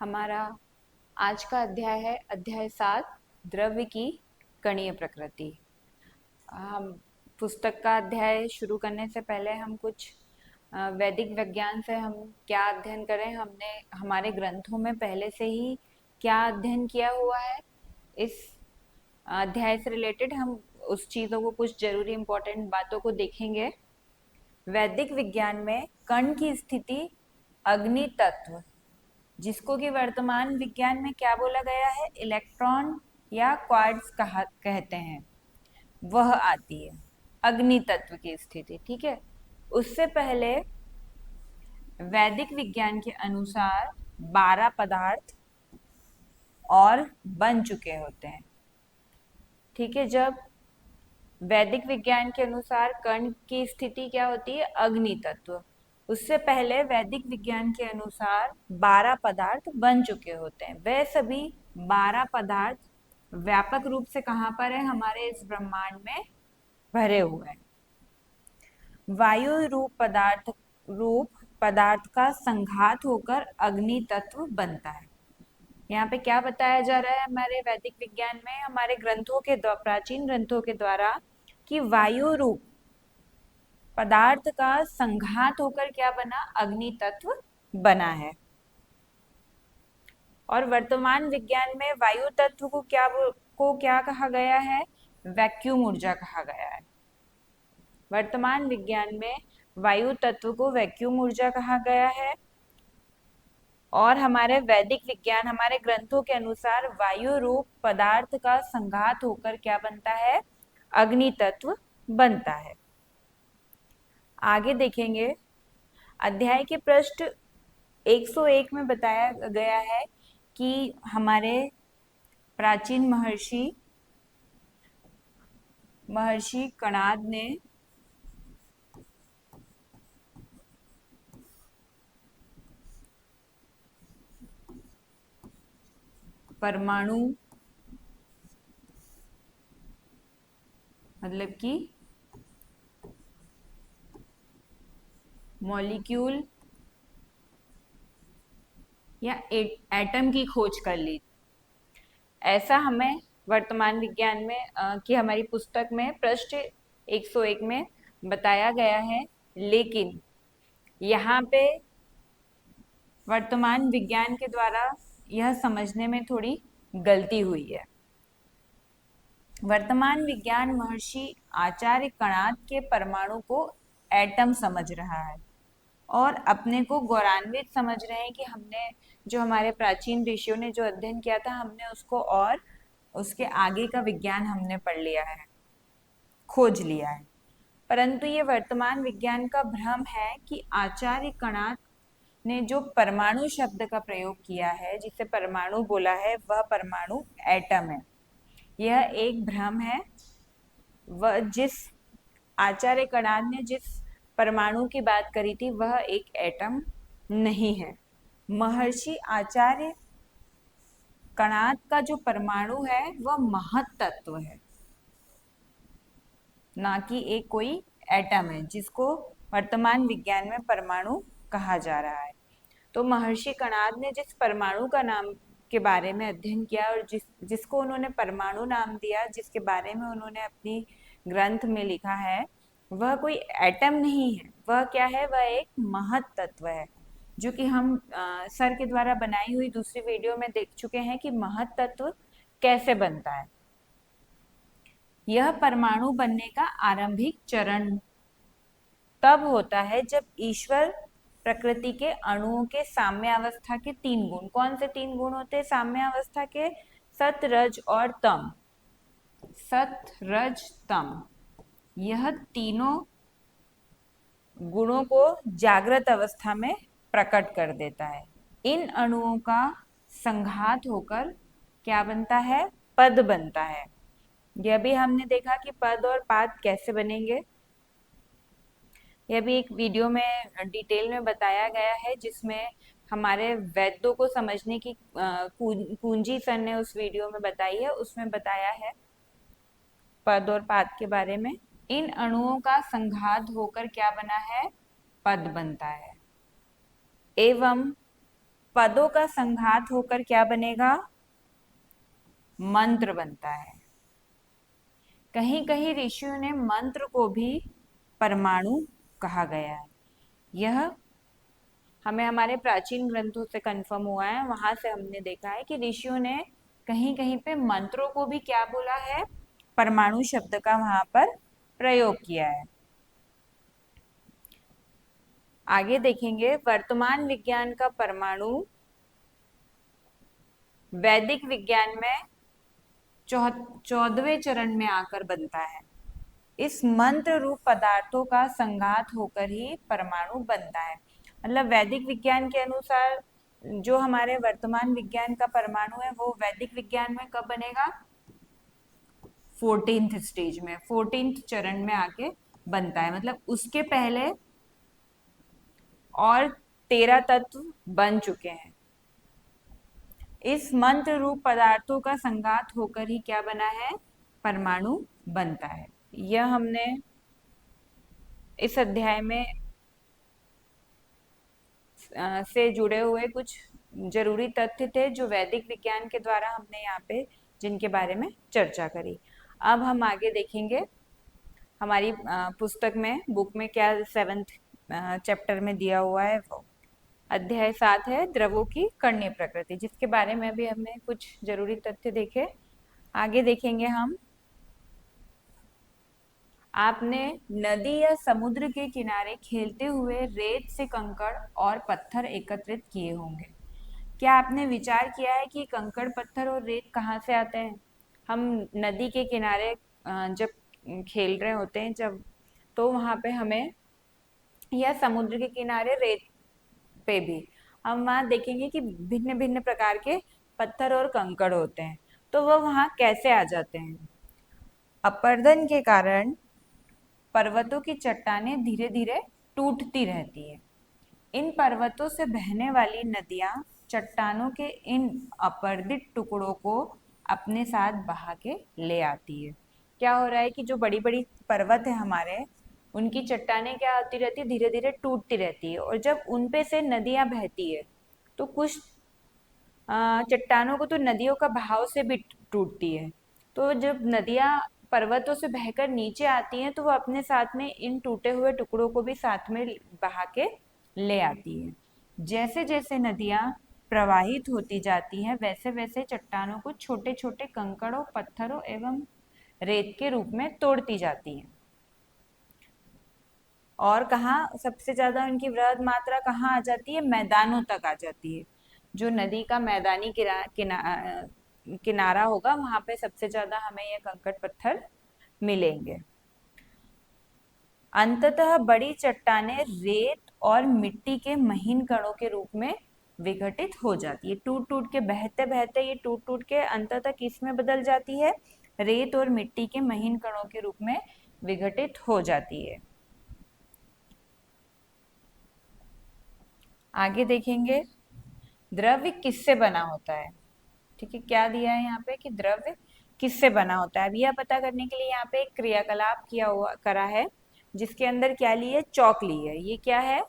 हमारा आज का अध्याय है अध्याय 7 द्रव्य की कणीय प्रकृति। हम पुस्तक का अध्याय शुरू करने से पहले हम कुछ वैदिक विज्ञान से हम क्या अध्ययन करें, हमने हमारे ग्रंथों में पहले से ही क्या अध्ययन किया हुआ है, इस अध्याय से रिलेटेड हम उस चीज़ों को, कुछ जरूरी इंपॉर्टेंट बातों को देखेंगे। वैदिक विज्ञान में कण की स्थिति अग्नि तत्व, जिसको कि वर्तमान विज्ञान में क्या बोला गया है, इलेक्ट्रॉन या क्वार्ट्ज कहा कहते हैं, वह आती है अग्नि तत्व की स्थिति। ठीक है। उससे पहले वैदिक विज्ञान के अनुसार 12 पदार्थ और बन चुके होते हैं। ठीक है। जब वैदिक विज्ञान के अनुसार कण की स्थिति क्या होती है, अग्नि तत्व, उससे पहले वैदिक विज्ञान के अनुसार 12 पदार्थ बन चुके होते हैं। वह सभी 12 पदार्थ व्यापक रूप से कहाँ पर है, हमारे इस ब्रह्मांड में भरे हुए हैं। वायु रूप पदार्थ का संघात होकर अग्नि तत्व बनता है। यहाँ पे क्या बताया जा रहा है हमारे वैदिक विज्ञान में, हमारे ग्रंथों के प्राचीन ग्रंथों के द्वारा, कि वायु रूप पदार्थ का संघात होकर क्या बना, अग्नि तत्व बना है। और वर्तमान विज्ञान में वायु तत्व को क्या कहा गया है, वैक्यूम ऊर्जा कहा गया है। वर्तमान विज्ञान में वायु तत्व को वैक्यूम ऊर्जा कहा गया है। और हमारे वैदिक विज्ञान, हमारे ग्रंथों के अनुसार वायु रूप पदार्थ का संघात होकर क्या बनता है, अग्नि तत्व बनता है। आगे देखेंगे, अध्याय के पृष्ठ 101 में बताया गया है कि हमारे प्राचीन महर्षि कणाद ने परमाणु, मतलब कि मॉलिक्यूल या एटम की खोज कर ली। ऐसा हमें वर्तमान विज्ञान में कि हमारी पुस्तक में पृष्ठ 101 में बताया गया है। लेकिन यहाँ पे वर्तमान विज्ञान के द्वारा यह समझने में थोड़ी गलती हुई है। वर्तमान विज्ञान महर्षि आचार्य कणाद के परमाणु को एटम समझ रहा है और अपने को गौरवान्वित समझ रहे हैं कि हमने, जो हमारे प्राचीन ऋषियों ने जो अध्ययन किया था, हमने उसको और उसके आगे का विज्ञान हमने पढ़ लिया है, खोज लिया है। परंतु ये वर्तमान विज्ञान का भ्रम है कि आचार्य कणाद ने जो परमाणु शब्द का प्रयोग किया है, जिसे परमाणु बोला है, वह परमाणु एटम है। यह एक भ्रम है। वह जिस आचार्य कणाद ने जिस परमाणु की बात करी थी, वह एक एटम नहीं है। महर्षि आचार्य कणाद का जो परमाणु है वह महत् तत्व है, ना कि एक कोई एटम है जिसको वर्तमान विज्ञान में परमाणु कहा जा रहा है। तो महर्षि कणाद ने जिस परमाणु का नाम के बारे में अध्ययन किया और जिसको उन्होंने परमाणु नाम दिया, जिसके बारे में उन्होंने अपनी ग्रंथ में लिखा है, वह कोई एटम नहीं है। वह क्या है, वह एक महत् तत्व है, जो कि हम सर के द्वारा बनाई हुई दूसरी वीडियो में देख चुके हैं कि महत् तत्व कैसे बनता है। यह परमाणु बनने का आरंभिक चरण तब होता है जब ईश्वर प्रकृति के अणुओं के साम्यावस्था के 3 गुण, कौन से 3 गुण होते हैं साम्यावस्था के, सत रज और तम, सत रज तम, यह तीनों गुणों को जागृत अवस्था में प्रकट कर देता है। इन अणुओं का संघात होकर क्या बनता है, पद बनता है। यह भी हमने देखा कि पद और पाद कैसे बनेंगे। यह भी एक वीडियो में डिटेल में बताया गया है, जिसमें हमारे वेदों को समझने की कुंजी सर ने उस वीडियो में बताई है। उसमें बताया है पद और पाद के बारे में। इन अणुओं का संघात होकर क्या बना है, पद बनता है। एवं पदों का संघात होकर क्या बनेगा? मंत्र बनता है। कहीं कहीं ऋषियों ने मंत्र को भी परमाणु कहा गया है। यह हमें हमारे प्राचीन ग्रंथों से कंफर्म हुआ है, वहां से हमने देखा है कि ऋषियों ने कहीं कहीं पे मंत्रों को भी क्या बोला है? परमाणु शब्द का वहां पर प्रयोग किया है। आगे देखेंगे, वर्तमान विज्ञान का परमाणु वैदिक विज्ञान में 14वें चरण में आकर बनता है। इस मंत्र रूप पदार्थों का संघात होकर ही परमाणु बनता है। मतलब वैदिक विज्ञान के अनुसार जो हमारे वर्तमान विज्ञान का परमाणु है वो वैदिक विज्ञान में कब बनेगा? 14th स्टेज में, 14th चरण में आके बनता है। मतलब उसके पहले और 13 तत्व बन चुके हैं। इस मंत्र रूप पदार्थों का संघात होकर ही क्या बना है? परमाणु बनता है। यह हमने इस अध्याय में से जुड़े हुए कुछ जरूरी तथ्य थे जो वैदिक विज्ञान के द्वारा हमने यहाँ पे जिनके बारे में चर्चा करी। अब हम आगे देखेंगे हमारी पुस्तक में, बुक में क्या 7th चैप्टर में दिया हुआ है। वो अध्याय 7 है द्रवों की कणीय प्रकृति, जिसके बारे में भी हमने कुछ जरूरी तथ्य देखे। आगे देखेंगे हम, आपने नदी या समुद्र के किनारे खेलते हुए रेत से कंकड़ और पत्थर एकत्रित किए होंगे। क्या आपने विचार किया है कि कंकड़, पत्थर और रेत कहाँ से आते हैं? हम नदी के किनारे जब खेल रहे होते हैं, जब तो वहां पे हमें, या समुद्र के किनारे रेत पे भी हम वहां देखेंगे कि भिन्न भिन्न प्रकार के पत्थर और कंकड़ होते हैं। तो वो वहां कैसे आ जाते हैं? अपरदन के कारण पर्वतों की चट्टानें धीरे धीरे टूटती रहती है। इन पर्वतों से बहने वाली नदियां चट्टानों के इन अपर्दित टुकड़ों को अपने साथ बहा के ले आती है। क्या हो रहा है कि जो बड़ी बड़ी पर्वत है हमारे, उनकी चट्टानें क्या होती रहती है? धीरे धीरे टूटती रहती है। और जब उनपे से नदियां बहती है तो कुछ चट्टानों को तो नदियों का बहाव से भी टूटती है। तो जब नदियां पर्वतों से बहकर नीचे आती हैं तो वो अपने साथ में इन टूटे हुए टुकड़ों को भी साथ में बहा के ले आती है। जैसे जैसे नदियां प्रवाहित होती जाती हैं वैसे वैसे चट्टानों को छोटे छोटे कंकड़ों, पत्थरों एवं रेत के रूप में तोड़ती जाती हैं। और कहाँ सबसे ज्यादा उनकी वृहद मात्रा कहाँ आ जाती है? मैदानों तक आ जाती है। जो नदी का मैदानी किनारा होगा वहां पे सबसे ज्यादा हमें ये कंकड़ पत्थर मिलेंगे। अंततः बड़ी चट्टानें रेत और मिट्टी के महीन कणों के रूप में विघटित हो जाती है। टूट टूट के, बहते बहते ये टूट टूट के अंततः किस में बदल जाती है? रेत और मिट्टी के महीन कणों के रूप में विघटित हो जाती है। आगे देखेंगे, द्रव्य किससे बना होता है? ठीक है, क्या दिया है यहाँ पे कि द्रव्य किससे बना होता है। अब यह पता करने के लिए यहाँ पे एक क्रियाकलाप किया हुआ करा है, जिसके अंदर क्या ली है? चौक ली है। ये क्या है?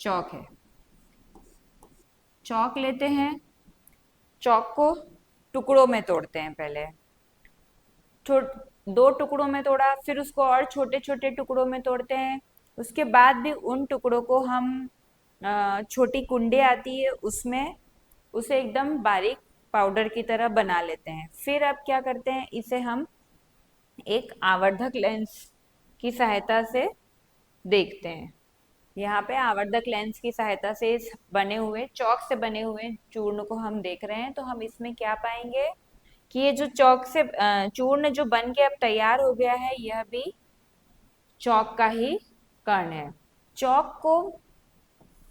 चौक है। चौक लेते हैं, चौक को टुकड़ों में तोड़ते हैं पहले। दो टुकड़ों में तोड़ा, फिर उसको और छोटे छोटे टुकड़ों में तोड़ते हैं। उसके बाद भी उन टुकड़ों को हम छोटी कुंडे आती है उसमें उसे एकदम बारीक पाउडर की तरह बना लेते हैं। फिर अब क्या करते हैं? इसे हम एक आवर्धक लेंस की सहायता से देखते हैं। यहाँ पे आवर्धक लेंस की सहायता से इस बने हुए, चौक से बने हुए चूर्ण को हम देख रहे हैं। तो हम इसमें क्या पाएंगे कि ये जो चौक से चूर्ण जो बन के अब तैयार हो गया है, यह भी चौक का ही कण है। चौक को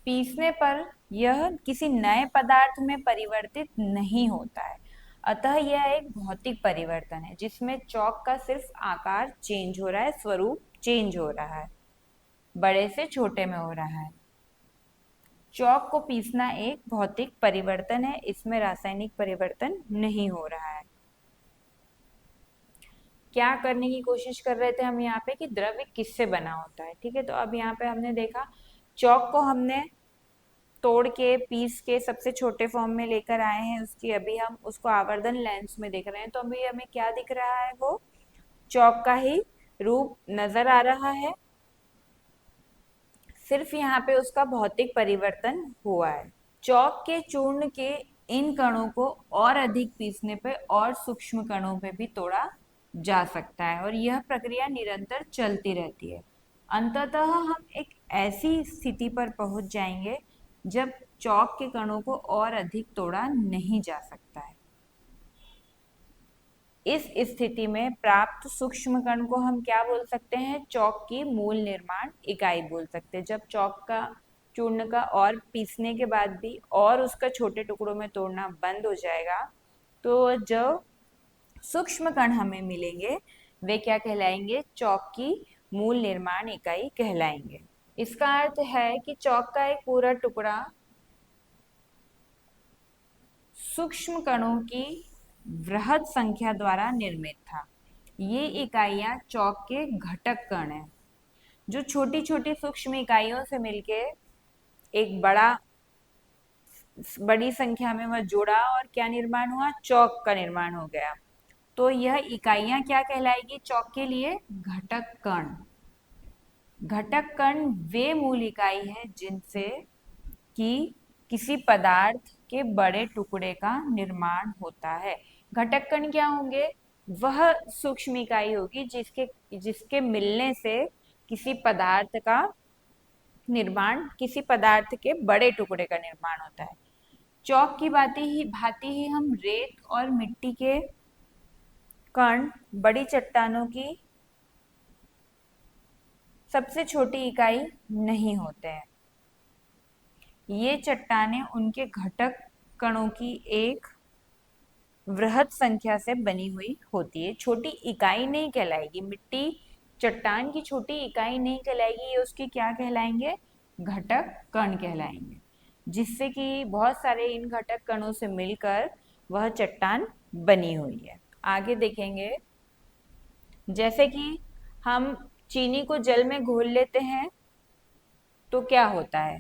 पीसने पर यह किसी नए पदार्थ में परिवर्तित नहीं होता है। अतः यह एक भौतिक परिवर्तन है जिसमें चौक का सिर्फ आकार चेंज हो रहा है, स्वरूप चेंज हो रहा है, बड़े से छोटे में हो रहा है। चौक को पीसना एक भौतिक परिवर्तन है, इसमें रासायनिक परिवर्तन नहीं हो रहा है। क्या करने की कोशिश कर रहे थे हम यहाँ पे कि द्रव्य किससे बना होता है। ठीक है, तो अब यहाँ पे हमने देखा चौक को हमने तोड़ के पीस के सबसे छोटे फॉर्म में लेकर आए हैं, उसकी अभी हम उसको आवर्धन लेंस में देख रहे हैं, तो अभी हमें क्या दिख रहा है, वो चौक का ही रूप नजर आ रहा है। सिर्फ यहाँ पे उसका भौतिक परिवर्तन हुआ है। चौक के चूर्ण के इन कणों को और अधिक पीसने पे और सूक्ष्म कणों पे भी तोड़ा जा सकता है, और यह प्रक्रिया निरंतर चलती रहती है। अंततः हम एक ऐसी स्थिति पर पहुंच जाएंगे जब चौक के कणों को और अधिक तोड़ा नहीं जा सकता है। इस स्थिति में प्राप्त सूक्ष्म कण को हम क्या बोल सकते हैं, चौक की मूल निर्माण इकाई बोल सकते हैं। जब चौक का चूर्ण का और पीसने के बाद भी और उसका छोटे टुकड़ों में तोड़ना बंद हो जाएगा, तो जो सूक्ष्म कण हमें मिलेंगे वे क्या कहलाएंगे, चौक की मूल निर्माण इकाई कहलाएंगे। इसका अर्थ है कि चौक का एक पूरा टुकड़ा सूक्ष्म कणों की वृहद संख्या द्वारा निर्मित था। ये इकाइयां चौक के घटक कण हैं, जो छोटी छोटी सूक्ष्म इकाइयों से मिलके एक बड़ी संख्या में वह जुड़ा और क्या निर्माण हुआ, चौक का निर्माण हो गया। तो यह इकाइयां क्या कहलाएगी चौक के लिए, घटक कण। घटक कण वे मूल इकाई है जिनसे कि किसी पदार्थ के बड़े टुकड़े का निर्माण होता है। घटक कण क्या होंगे, वह सूक्ष्म इकाई होगी जिसके जिसके मिलने से किसी पदार्थ का निर्माण, किसी पदार्थ के बड़े टुकड़े का निर्माण होता है। चौक की भांति ही हम रेत और मिट्टी के कण बड़ी चट्टानों की सबसे छोटी इकाई नहीं होते हैं। ये चट्टानें उनके घटक कणों की एक वृहद संख्या से बनी हुई होती है। छोटी इकाई नहीं कहलाएगी, मिट्टी चट्टान की छोटी इकाई नहीं कहलाएगी, ये उसकी क्या कहलाएंगे, घटक कण कहलाएंगे, जिससे कि बहुत सारे इन घटक कणों से मिलकर वह चट्टान बनी हुई है। आगे देखेंगे, जैसे कि हम चीनी को जल में घोल लेते हैं तो क्या होता है।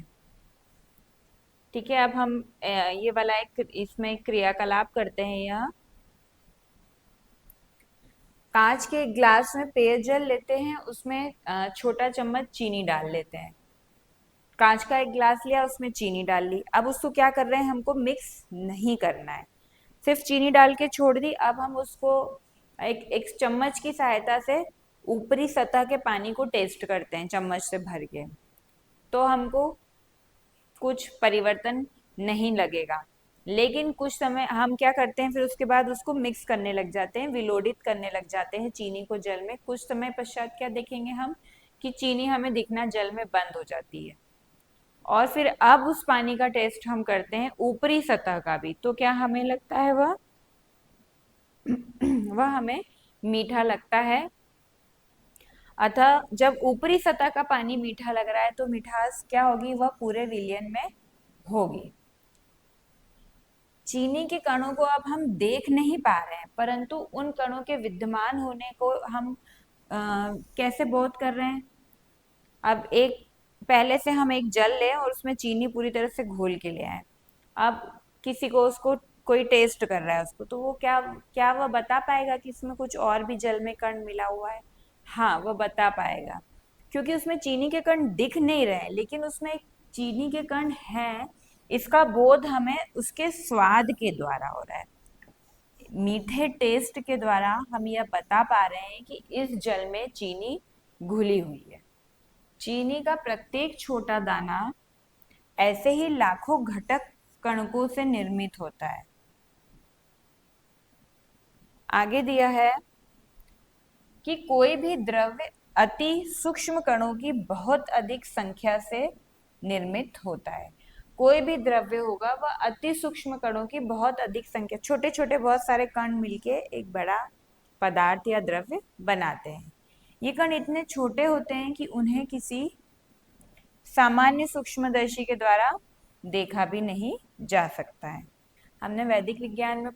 ठीक है, अब हम ये वाला एक इसमें क्रियाकलाप करते हैं। यह कांच के ग्लास में पेयजल लेते हैं, उसमें छोटा चम्मच चीनी डाल लेते हैं। कांच का एक ग्लास लिया, उसमें चीनी डाल ली। अब उसको क्या कर रहे हैं, हमको मिक्स नहीं करना है, सिर्फ चीनी डाल के छोड़ दी। अब हम उसको एक चम्मच की सहायता से ऊपरी सतह के पानी को टेस्ट करते हैं चम्मच से भर के, तो हमको कुछ परिवर्तन नहीं लगेगा। लेकिन कुछ समय हम क्या करते हैं, फिर उसके बाद उसको मिक्स करने लग जाते हैं, विलोडित करने लग जाते हैं चीनी को जल में। कुछ समय पश्चात क्या देखेंगे हम, कि चीनी हमें दिखना जल में बंद हो जाती है। और फिर अब उस पानी का टेस्ट हम करते हैं ऊपरी सतह का भी, तो क्या हमें लगता है, वह वह हमें मीठा लगता है। अतः जब ऊपरी सतह का पानी मीठा लग रहा है तो मिठास क्या होगी, वह पूरे विलयन में होगी। चीनी के कणों को अब हम देख नहीं पा रहे हैं, परंतु उन कणों के विद्यमान होने को हम कैसे बोध कर रहे हैं। अब एक पहले से हम एक जल लें और उसमें चीनी पूरी तरह से घोल के ले आए। अब किसी को उसको कोई टेस्ट कर रहा है उसको, तो वो क्या क्या वह बता पाएगा कि इसमें कुछ और भी जल में कण मिला हुआ है। हाँ, वह बता पाएगा, क्योंकि उसमें चीनी के कण दिख नहीं रहे, लेकिन उसमें एक चीनी के कण हैं, इसका बोध हमें उसके स्वाद के द्वारा हो रहा है। मीठे टेस्ट के द्वारा हम यह बता पा रहे हैं कि इस जल में चीनी घुली हुई है। चीनी का प्रत्येक छोटा दाना ऐसे ही लाखों घटक कणकों से निर्मित होता है। आगे दिया है कि कोई भी द्रव्य अति सूक्ष्म कणों की बहुत अधिक संख्या से निर्मित होता है। कोई भी द्रव्य होगा वह अति सूक्ष्म कणों की बहुत अधिक संख्या, छोटे छोटे बहुत सारे कण मिलके एक बड़ा पदार्थ या द्रव्य बनाते हैं। ये कण इतने छोटे होते हैं कि उन्हें किसी सामान्य सूक्ष्मदर्शी के द्वारा देखा भी नहीं जा सकता है। हमने वैदिक विज्ञान में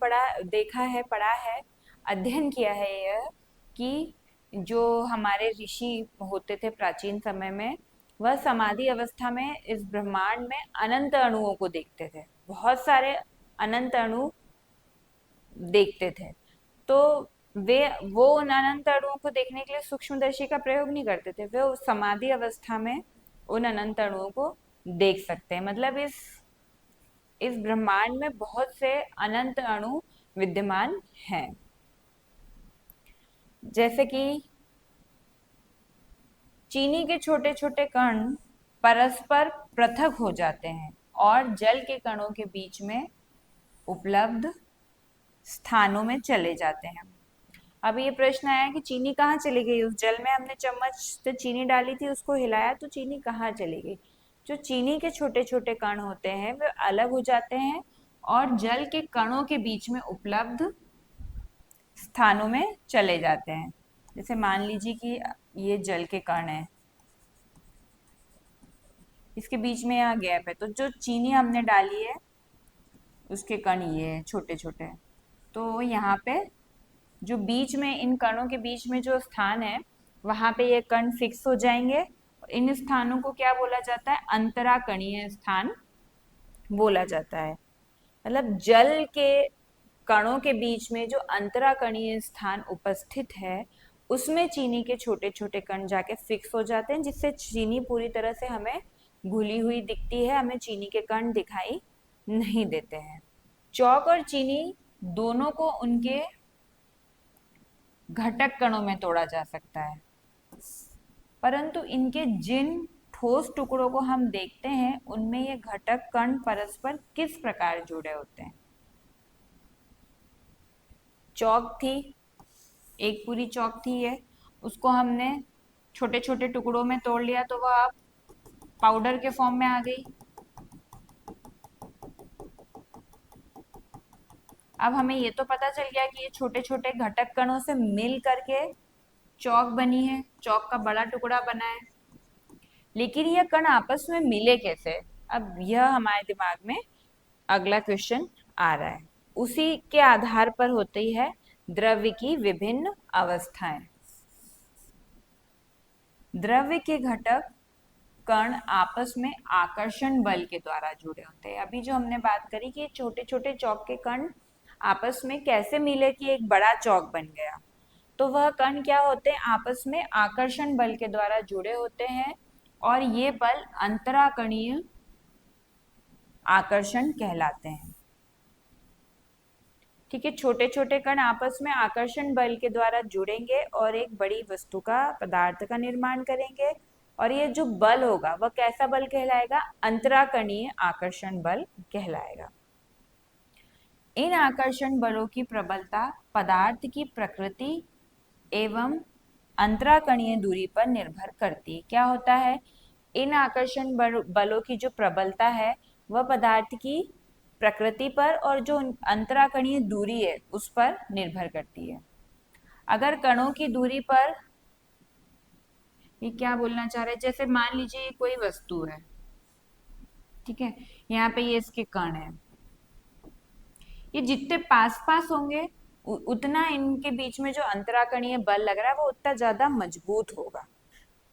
देखा है, पढ़ा है, अध्ययन किया है यह, कि जो हमारे ऋषि होते थे प्राचीन समय में, वह समाधि अवस्था में इस ब्रह्मांड में अनंत अणुओं को देखते थे, बहुत सारे अनंत अणु देखते थे। तो वे वो उन अनंत अणुओं को देखने के लिए सूक्ष्मदर्शी का प्रयोग नहीं करते थे, वे उस समाधि अवस्था में उन अनंत अणुओं को देख सकते हैं। मतलब इस ब्रह्मांड में बहुत से अनंत अणु विद्यमान हैं। जैसे कि चीनी के छोटे छोटे कण परस्पर पृथक हो जाते हैं और जल के कणों के बीच में उपलब्ध स्थानों में चले जाते हैं। अब ये प्रश्न आया कि चीनी कहाँ चली गई? उस जल में हमने चम्मच से चीनी डाली थी, उसको हिलाया, तो चीनी कहाँ चली गई? जो चीनी के छोटे छोटे कण होते हैं वे अलग हो जाते हैं और जल के कणों के बीच में उपलब्ध स्थानों में चले जाते हैं। जैसे मान लीजिए कि ये जल के कण है, इसके बीच में यहाँ गैप है, तो जो चीनी हमने डाली है उसके कण ये है छोटे छोटे। तो यहाँ पे जो बीच में इन कणों के बीच में जो स्थान है वहां पे ये कण फिक्स हो जाएंगे। इन स्थानों को क्या बोला जाता है? अंतराकणीय स्थान बोला जाता है। मतलब जल के कणों के बीच में जो अंतराकणीय स्थान उपस्थित है उसमें चीनी के छोटे छोटे कण जाके फिक्स हो जाते हैं, जिससे चीनी पूरी तरह से हमें घुली हुई दिखती है, हमें चीनी के कण दिखाई नहीं देते हैं। चौक और चीनी दोनों को उनके घटक कणों में तोड़ा जा सकता है, परंतु इनके जिन ठोस टुकड़ों को हम देखते हैं उनमें ये घटक कण परस्पर किस प्रकार जुड़े होते हैं। चौक थी, एक पूरी चौक थी, ये उसको हमने छोटे छोटे टुकड़ों में तोड़ लिया तो वह पाउडर के फॉर्म में आ गई। अब हमें ये तो पता चल गया कि ये छोटे छोटे घटक कणों से मिल करके चौक बनी है, चौक का बड़ा टुकड़ा बना है। लेकिन ये कण आपस में मिले कैसे? अब यह हमारे दिमाग में अगला क्वेश्चन आ रहा है। उसी के आधार पर होती है द्रव्य की विभिन्न अवस्थाएं। द्रव्य के घटक कण आपस में आकर्षण बल के द्वारा जुड़े होते हैं। अभी जो हमने बात करी कि छोटे छोटे चौक के कण आपस में कैसे मिले कि एक बड़ा चौक बन गया, तो वह कण क्या होते हैं? आपस में आकर्षण बल के द्वारा जुड़े होते हैं और ये बल अंतराकणीय आकर्षण कहलाते हैं। ठीक है, छोटे छोटे कण आपस में आकर्षण बल के द्वारा जुड़ेंगे और एक बड़ी वस्तु का, पदार्थ का निर्माण करेंगे। और ये जो बल होगा वह कैसा बल कहलाएगा? अंतराकणीय आकर्षण बल कहलाएगा। इन आकर्षण बलों की प्रबलता पदार्थ की प्रकृति एवं अंतराकणीय दूरी पर निर्भर करती है। क्या होता है? इन आकर्षण बलों की जो प्रबलता है वह पदार्थ की प्रकृति पर और जो अंतराकणीय दूरी है उस पर निर्भर करती है। अगर कणों की दूरी पर, ये क्या बोलना चाह रहे हैं, जैसे मान लीजिए ये कोई वस्तु है, ठीक है, यहाँ पे ये इसके कण है, ये जितने पास पास होंगे उतना इनके बीच में जो अंतराकणीय बल लग रहा है वो उतना ज्यादा मजबूत होगा।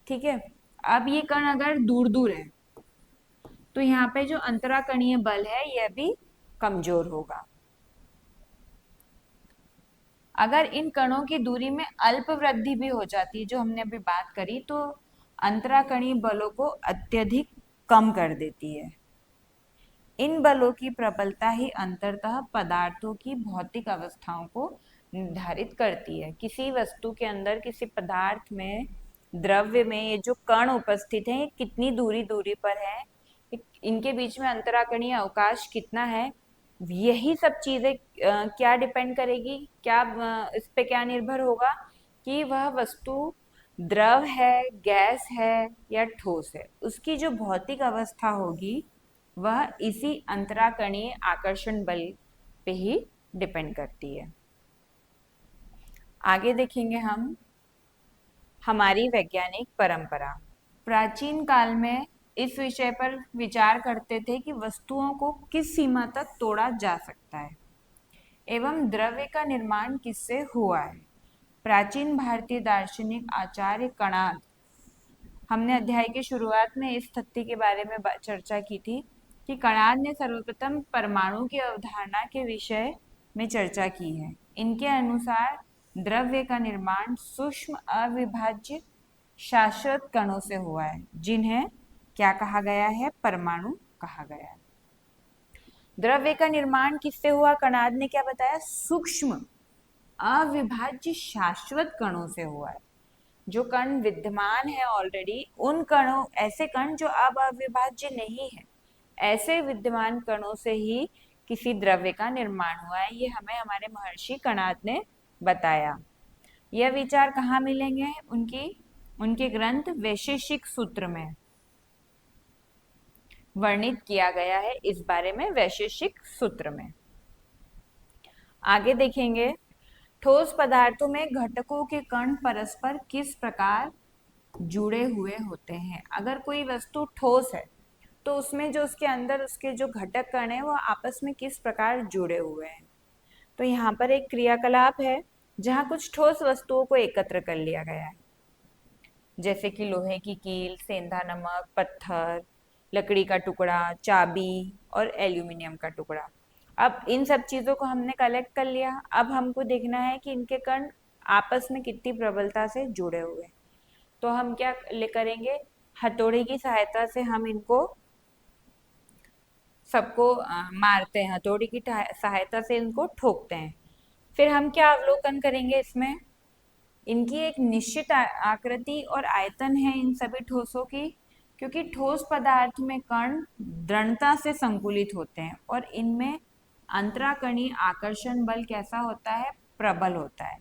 ठीक है, अब ये कण अगर दूर दूर है तो यहाँ पे जो अंतराकणीय बल है यह भी कमजोर होगा। अगर इन कणों की दूरी में अल्प वृद्धि भी हो जाती है, जो हमने अभी बात करी, तो अंतराकणीय बलों को अत्यधिक कम कर देती है। इन बलों की प्रबलता ही अंततः पदार्थों की भौतिक अवस्थाओं को निर्धारित करती है। किसी वस्तु के अंदर, किसी पदार्थ में, द्रव्य में ये जो कण उपस्थित हैं ये कितनी दूरी दूरी पर है, इनके बीच में अंतराकणीय अवकाश कितना है, यही सब चीजें क्या डिपेंड करेगी, क्या इस पे क्या निर्भर होगा कि वह वस्तु द्रव है, गैस है या ठोस है। उसकी जो भौतिक अवस्था होगी वह इसी अंतराकणीय आकर्षण बल पे ही डिपेंड करती है। आगे देखेंगे हम हमारी वैज्ञानिक परंपरा। प्राचीन काल में इस विषय पर विचार करते थे कि वस्तुओं को किस सीमा तक तोड़ा जा सकता है एवं द्रव्य का निर्माण किससे हुआ है। प्राचीन भारतीय दार्शनिक आचार्य कणाद हमने अध्याय की शुरुआत में इस तथ्य के बारे में चर्चा की थी कि कणाद ने सर्वप्रथम परमाणु की अवधारणा के विषय में चर्चा की है। इनके अनुसार द्रव्य का निर्माण सूक्ष्म अविभाज्य शाश्वत कणों से हुआ है, जिन्हें क्या कहा गया है? परमाणु कहा गया है। द्रव्य का निर्माण किससे हुआ? कणाद ने क्या बताया? सूक्ष्म अविभाज्य शाश्वत कणों से हुआ है। जो कण विद्यमान है ऑलरेडी, उन कणों, ऐसे कण जो अब अविभाज्य नहीं है, ऐसे विद्यमान कणों से ही किसी द्रव्य का निर्माण हुआ है। ये हमें हमारे महर्षि कणाद ने बताया। यह विचार कहाँ मिलेंगे? उनके ग्रंथ वैशेषिक सूत्र में वर्णित किया गया है, इस बारे में वैशेषिक सूत्र में। आगे देखेंगे, ठोस पदार्थों में घटकों के कण परस्पर किस प्रकार जुड़े हुए होते हैं। अगर कोई वस्तु ठोस है तो उसमें जो उसके अंदर उसके जो घटक कण है वो आपस में किस प्रकार जुड़े हुए हैं। तो यहाँ पर एक क्रियाकलाप है जहाँ कुछ ठोस वस्तुओं को एकत्र कर लिया गया है, जैसे कि लोहे की कील, सेंधा नमक, पत्थर, लकड़ी का टुकड़ा, चाबी और एल्यूमिनियम का टुकड़ा। अब इन सब चीजों को हमने कलेक्ट कर लिया। अब हमको देखना है कि इनके कण आपस में कितनी प्रबलता से जुड़े हुए हैं। तो हम क्या करेंगे? हथौड़े की सहायता से हम इनको सबको मारते हैं, हथौड़ी की सहायता से इनको ठोकते हैं। फिर हम क्या अवलोकन करेंगे इसमें? इनकी एक निश्चित आकृति और आयतन है इन सभी ठोसों की, क्योंकि ठोस पदार्थ में कण दृढ़ता से संकुलित होते हैं और इनमें अंतराकणीय आकर्षण बल कैसा होता है? प्रबल होता है।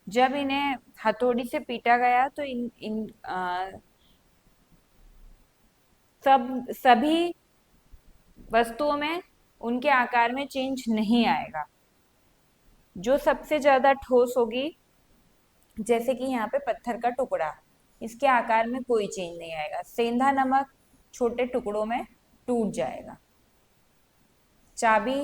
जब इन्हें हथौड़ी से पीटा गया तो इन इन सभी वस्तुओं में उनके आकार में चेंज नहीं आएगा। जो सबसे ज्यादा ठोस होगी, जैसे कि यहाँ पे पत्थर का टुकड़ा, इसके आकार में कोई चेंज नहीं आएगा। सेंधा नमक छोटे टुकड़ों में टूट जाएगा। चाबी,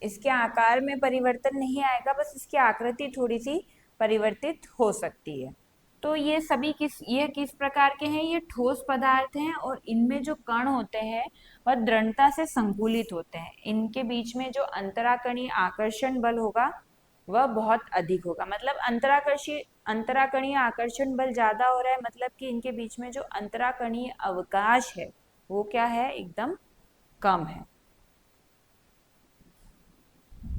इसके आकार में परिवर्तन नहीं आएगा, बस इसकी आकृति थोड़ी सी परिवर्तित हो सकती है। तो ये सभी किस प्रकार के हैं? ये ठोस पदार्थ हैं और इनमें जो कण होते हैं वह दृढ़ता से संकुलित होते हैं। इनके बीच में जो अंतराकणीय आकर्षण बल होगा वह बहुत अधिक होगा। मतलब अंतराकणीय आकर्षण बल ज्यादा हो रहा है, मतलब कि इनके बीच में जो अंतराकणीय अवकाश है वो क्या है? एकदम कम है।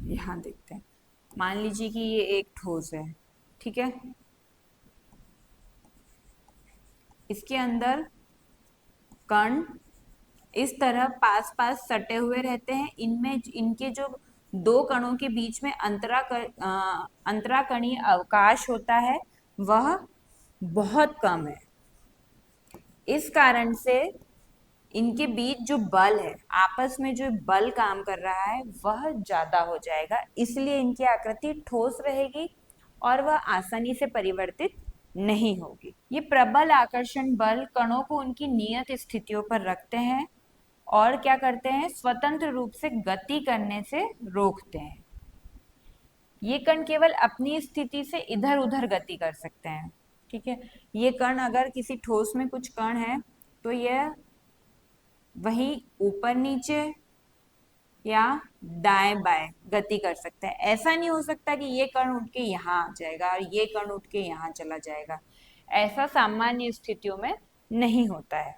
यहाँ देखते हैं, मान लीजिए कि ये एक ठोस है, ठीक है। इसके अंदर कण इस तरह पास पास सटे हुए रहते हैं। इनमें इनके जो दो कणों के बीच में अंतराकणीय अवकाश होता है वह बहुत कम है। इस कारण से इनके बीच जो बल है, आपस में जो बल काम कर रहा है वह ज्यादा हो जाएगा, इसलिए इनकी आकृति ठोस रहेगी और वह आसानी से परिवर्तित नहीं होगी। ये प्रबल आकर्षण बल कणों को उनकी नियत स्थितियों पर रखते हैं और क्या करते हैं? स्वतंत्र रूप से गति करने से रोकते हैं। ये कण केवल अपनी स्थिति से इधर उधर गति कर सकते हैं, ठीक है। ये कण, अगर किसी ठोस में कुछ कण है तो यह वहीं ऊपर नीचे या दाएं बाएं गति कर सकते हैं। ऐसा नहीं हो सकता कि ये कण उठ के यहाँ आ जाएगा और ये कण उठ के यहाँ चला जाएगा। ऐसा सामान्य स्थितियों में नहीं होता है।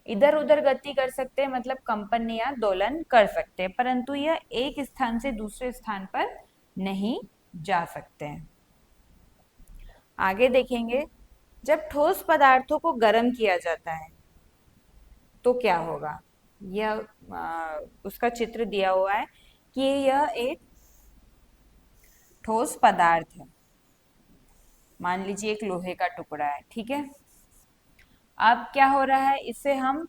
इधर उधर गति कर सकते हैं, मतलब कंपन या दोलन कर सकते हैं, परंतु यह एक स्थान से दूसरे स्थान पर नहीं जा सकते हैं। आगे देखेंगे, जब ठोस पदार्थों को गर्म किया जाता है तो क्या होगा? यह उसका चित्र दिया हुआ है कि यह एक ठोस पदार्थ है। मान लीजिए एक लोहे का टुकड़ा है, ठीक है। अब क्या हो रहा है? इसे हम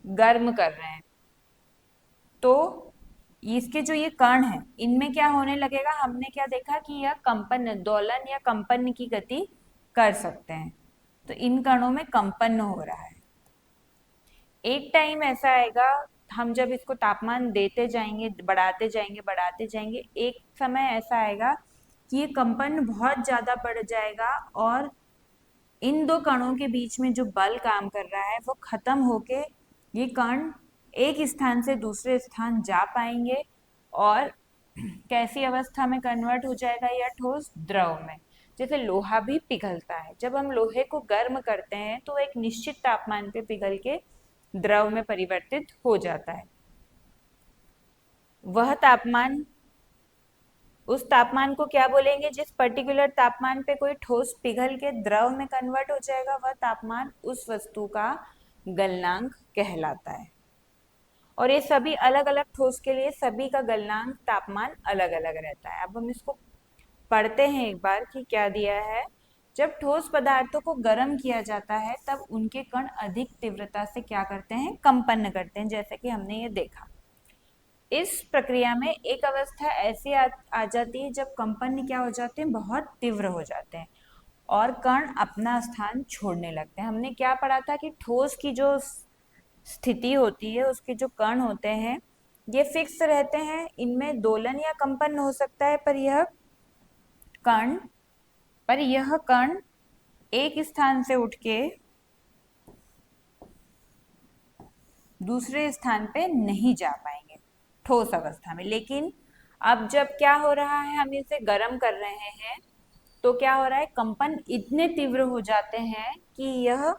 गर्म कर रहे हैं तो इसके जो ये कण है इनमें क्या होने लगेगा? हमने क्या देखा कि यह कंपन, दोलन या कंपन की गति कर सकते हैं। तो इन कणों में कंपन हो रहा है। एक टाइम ऐसा आएगा, हम जब इसको तापमान देते जाएंगे, बढ़ाते जाएंगे, एक समय ऐसा आएगा कि ये कंपन बहुत ज्यादा बढ़ जाएगा और इन दो कणों के बीच में जो बल काम कर रहा है वो खत्म होके ये कण एक स्थान से दूसरे स्थान जा पाएंगे और कैसी अवस्था में कन्वर्ट हो जाएगा यह ठोस? द्रव में। जैसे लोहा भी पिघलता है, जब हम लोहे को गर्म करते हैं तो एक निश्चित तापमान पे पिघल के द्रव में परिवर्तित हो जाता है। वह तापमान, उस तापमान को क्या बोलेंगे? जिस पर्टिकुलर तापमान पे कोई ठोस पिघल के द्रव में कन्वर्ट हो जाएगा वह तापमान उस वस्तु का गलनांक कहलाता है। और ये सभी अलग अलग ठोस के लिए सभी का गलनांक तापमान अलग अलग रहता है। अब हम इसको पढ़ते हैं एक बार कि क्या दिया है। जब ठोस पदार्थों को गर्म किया जाता है तब उनके कण अधिक तीव्रता से क्या करते हैं? कंपन करते हैं, जैसे कि हमने ये देखा। इस प्रक्रिया में एक अवस्था ऐसी आ जाती है जब कंपन क्या हो जाते हैं? बहुत तीव्र हो जाते हैं और कण अपना स्थान छोड़ने लगते हैं। हमने क्या पढ़ा था कि ठोस की जो स्थिति होती है उसके जो कण होते हैं ये फिक्स रहते हैं, इनमें दोलन या कंपन हो सकता है, कण पर यह कण एक स्थान से उठ के दूसरे स्थान पे नहीं जा पाएंगे ठोस अवस्था में। लेकिन अब जब क्या हो रहा है, हम इसे गर्म कर रहे हैं तो क्या हो रहा है? कंपन इतने तीव्र हो जाते हैं कि यह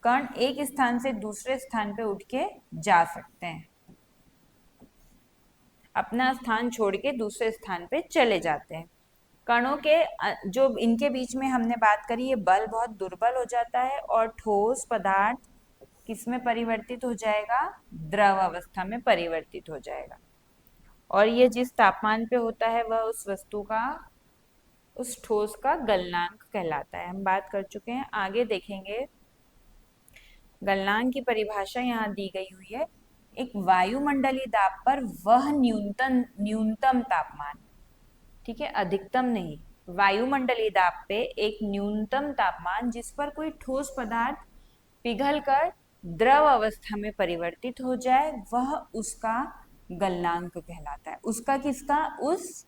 कण एक स्थान से दूसरे स्थान पे उठ के जा सकते हैं, अपना स्थान छोड़ के दूसरे स्थान पे चले जाते हैं। कणों के जो इनके बीच में हमने बात करी, ये बल बहुत दुर्बल हो जाता है और ठोस पदार्थ किसमें परिवर्तित हो जाएगा? द्रव अवस्था में परिवर्तित हो जाएगा। और ये जिस तापमान पे होता है वह उस वस्तु का, उस ठोस का गलनांक कहलाता है। हम बात कर चुके हैं, आगे देखेंगे। गलनांक की परिभाषा यहाँ दी गई हुई है। एक वायुमंडलीय दाब पर वह न्यूनतम तापमान, ठीक है, अधिकतम नहीं, वायुमंडलीय दाब पे एक न्यूनतम तापमान जिस पर कोई ठोस पदार्थ पिघलकर द्रव अवस्था में परिवर्तित हो जाए वह उसका गलनांक कहलाता है। उसका किसका? उस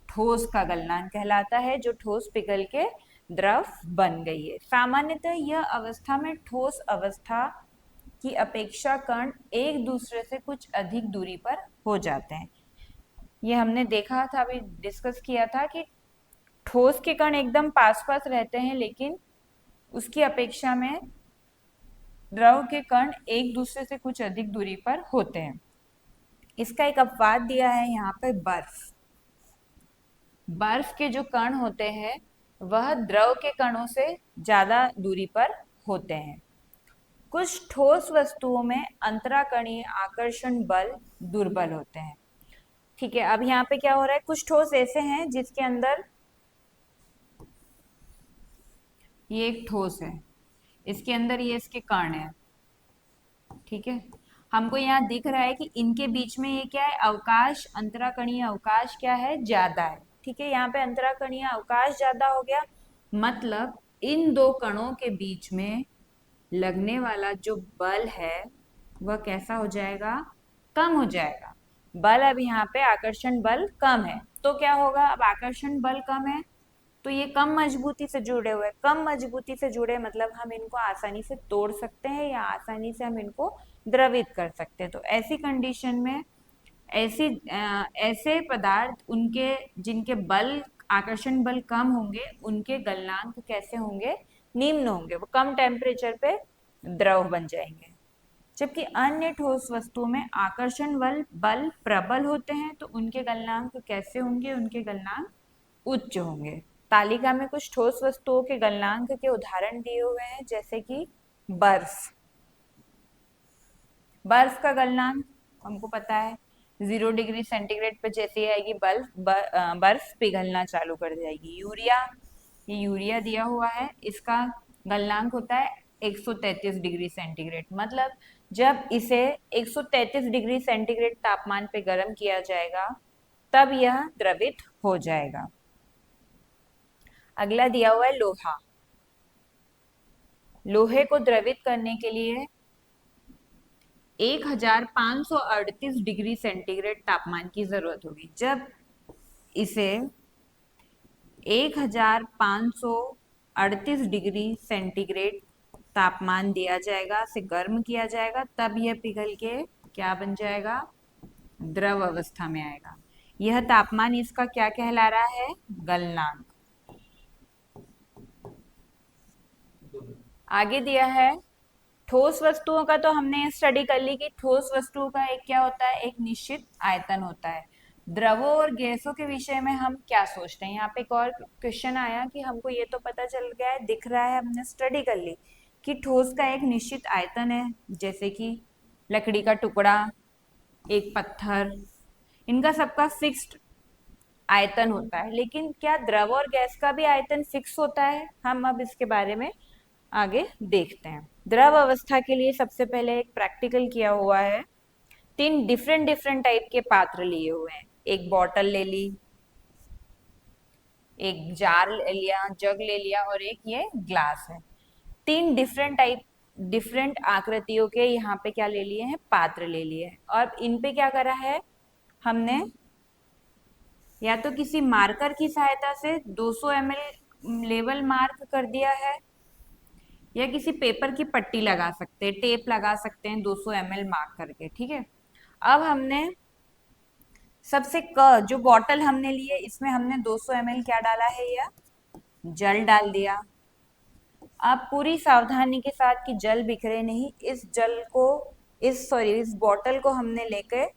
ठोस का गलनांक कहलाता है जो ठोस पिघल के द्रव बन गई है। सामान्यतः यह अवस्था में ठोस अवस्था की अपेक्षा कण एक दूसरे से कुछ अधिक दूरी पर हो जाते हैं। ये हमने देखा था, अभी डिस्कस किया था कि ठोस के कण एकदम पास पास रहते हैं लेकिन उसकी अपेक्षा में द्रव के कण एक दूसरे से कुछ अधिक दूरी पर होते हैं। इसका एक अपवाद दिया है यहाँ पे बर्फ। बर्फ के जो कण होते हैं वह द्रव के कणों से ज्यादा दूरी पर होते हैं। कुछ ठोस वस्तुओं में अंतराकणीय आकर्षण बल दुर्बल होते हैं। ठीक है, अब यहाँ पे क्या हो रहा है? कुछ ठोस ऐसे हैं जिसके अंदर, ये एक ठोस है, इसके अंदर ये इसके कण है, ठीक है। हमको यहाँ दिख रहा है कि इनके बीच में ये क्या है? अवकाश, अंतराकणीय अवकाश क्या है? ज्यादा है, ठीक है। यहाँ पे अंतराकणीय अवकाश ज्यादा हो गया, मतलब इन दो कणों के बीच में लगने वाला जो बल है वह कैसा हो जाएगा? कम हो जाएगा। बल, अब यहाँ पे आकर्षण बल कम है तो क्या होगा? अब आकर्षण बल कम है तो ये कम मजबूती से जुड़े हुए, कम मजबूती से जुड़े मतलब हम इनको आसानी से तोड़ सकते हैं या आसानी से हम इनको द्रवित कर सकते हैं। तो ऐसी कंडीशन में ऐसे पदार्थ, उनके जिनके बल, आकर्षण बल कम होंगे, उनके गलनांक कैसे होंगे? निम्न होंगे, वो कम टेम्परेचर पे द्रव बन जाएंगे। जबकि अन्य ठोस वस्तुओं में आकर्षण बल प्रबल होते हैं तो उनके गलनांक कैसे होंगे? उनके गलनांक उच्च होंगे। तालिका में कुछ ठोस वस्तुओं के गलनांक के उदाहरण दिए हुए हैं, जैसे कि बर्फ। बर्फ का गलनांक हमको पता है, 0 डिग्री सेंटीग्रेड पे जैसे आएगी बर्फ पिघलना चालू कर जाएगी। यूरिया, ये यूरिया दिया हुआ है, इसका गलनांक होता है 133 डिग्री सेंटीग्रेड। मतलब जब इसे 133 डिग्री सेंटीग्रेड तापमान पे गर्म किया जाएगा तब यह द्रवित हो जाएगा। अगला दिया हुआ है लोहा। लोहे को द्रवित करने के लिए 1538 डिग्री सेंटीग्रेड तापमान की जरूरत होगी। जब इसे 1538 डिग्री सेंटीग्रेड तापमान दिया जाएगा, इसे गर्म किया जाएगा, तब यह पिघल के क्या बन जाएगा, द्रव अवस्था में आएगा। यह तापमान इसका क्या कहला रहा है, गलनांक। आगे दिया है ठोस वस्तुओं का, तो हमने स्टडी कर ली कि ठोस वस्तुओं का एक क्या होता है, एक निश्चित आयतन होता है। द्रवों और गैसों के विषय में हम क्या सोचते हैं, यहाँ पे एक और क्वेश्चन आया कि हमको ये तो पता चल गया है, दिख रहा है, हमने स्टडी कर ली कि ठोस का एक निश्चित आयतन है, जैसे कि लकड़ी का टुकड़ा, एक पत्थर, इनका सबका फिक्स्ड आयतन होता है। लेकिन क्या द्रव और गैस का भी आयतन फिक्स होता है, हम अब इसके बारे में आगे देखते हैं। द्रव अवस्था के लिए सबसे पहले एक प्रैक्टिकल किया हुआ है। 3 डिफरेंट डिफरेंट टाइप के पात्र लिए हुए हैं, एक बॉटल ले ली, एक जार ले लिया, जग ले लिया, और एक ये ग्लास है। 3 डिफरेंट आकृतियों के यहाँ पे क्या ले लिए हैं, पात्र ले लिए हैं। और इन पे क्या करा है हमने, या तो किसी मार्कर की सहायता से 200 ml लेवल मार्क कर दिया है, या किसी पेपर की पट्टी लगा सकते हैं, टेप लगा सकते हैं 200 ml मार्क करके, ठीक है। अब हमने सबसे जो बॉटल हमने ली है, इसमें हमने 200 ml क्या डाला है, यह जल डाल दिया। अब पूरी सावधानी के साथ कि जल बिखरे नहीं, इस जल को इस बॉटल को हमने लेकर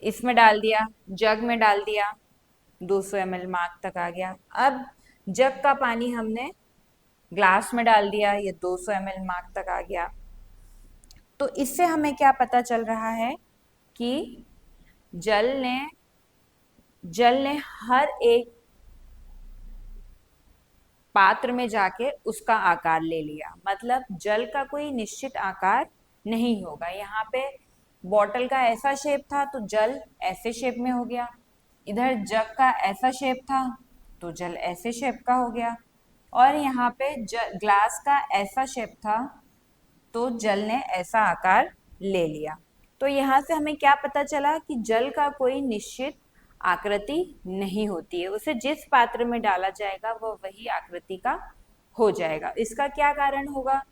इसमें डाल दिया, जग में डाल दिया, 200 ml मार्क तक आ गया। अब जग का पानी हमने ग्लास में डाल दिया, ये 200 ml मार्क तक आ गया। तो इससे हमें क्या पता चल रहा है कि जल ने हर एक पात्र में जाके उसका आकार ले लिया। मतलब जल का कोई निश्चित आकार नहीं होगा। यहाँ पे बॉटल का ऐसा शेप था तो जल ऐसे शेप में हो गया, इधर जग का ऐसा शेप था तो जल ऐसे शेप का हो गया, और यहाँ पे ग्लास का ऐसा शेप था तो जल ने ऐसा आकार ले लिया। तो यहाँ से हमें क्या पता चला कि जल का कोई निश्चित आकृति नहीं होती है, उसे जिस पात्र में डाला जाएगा वह वही आकृति का हो जाएगा। इसका क्या कारण होगा,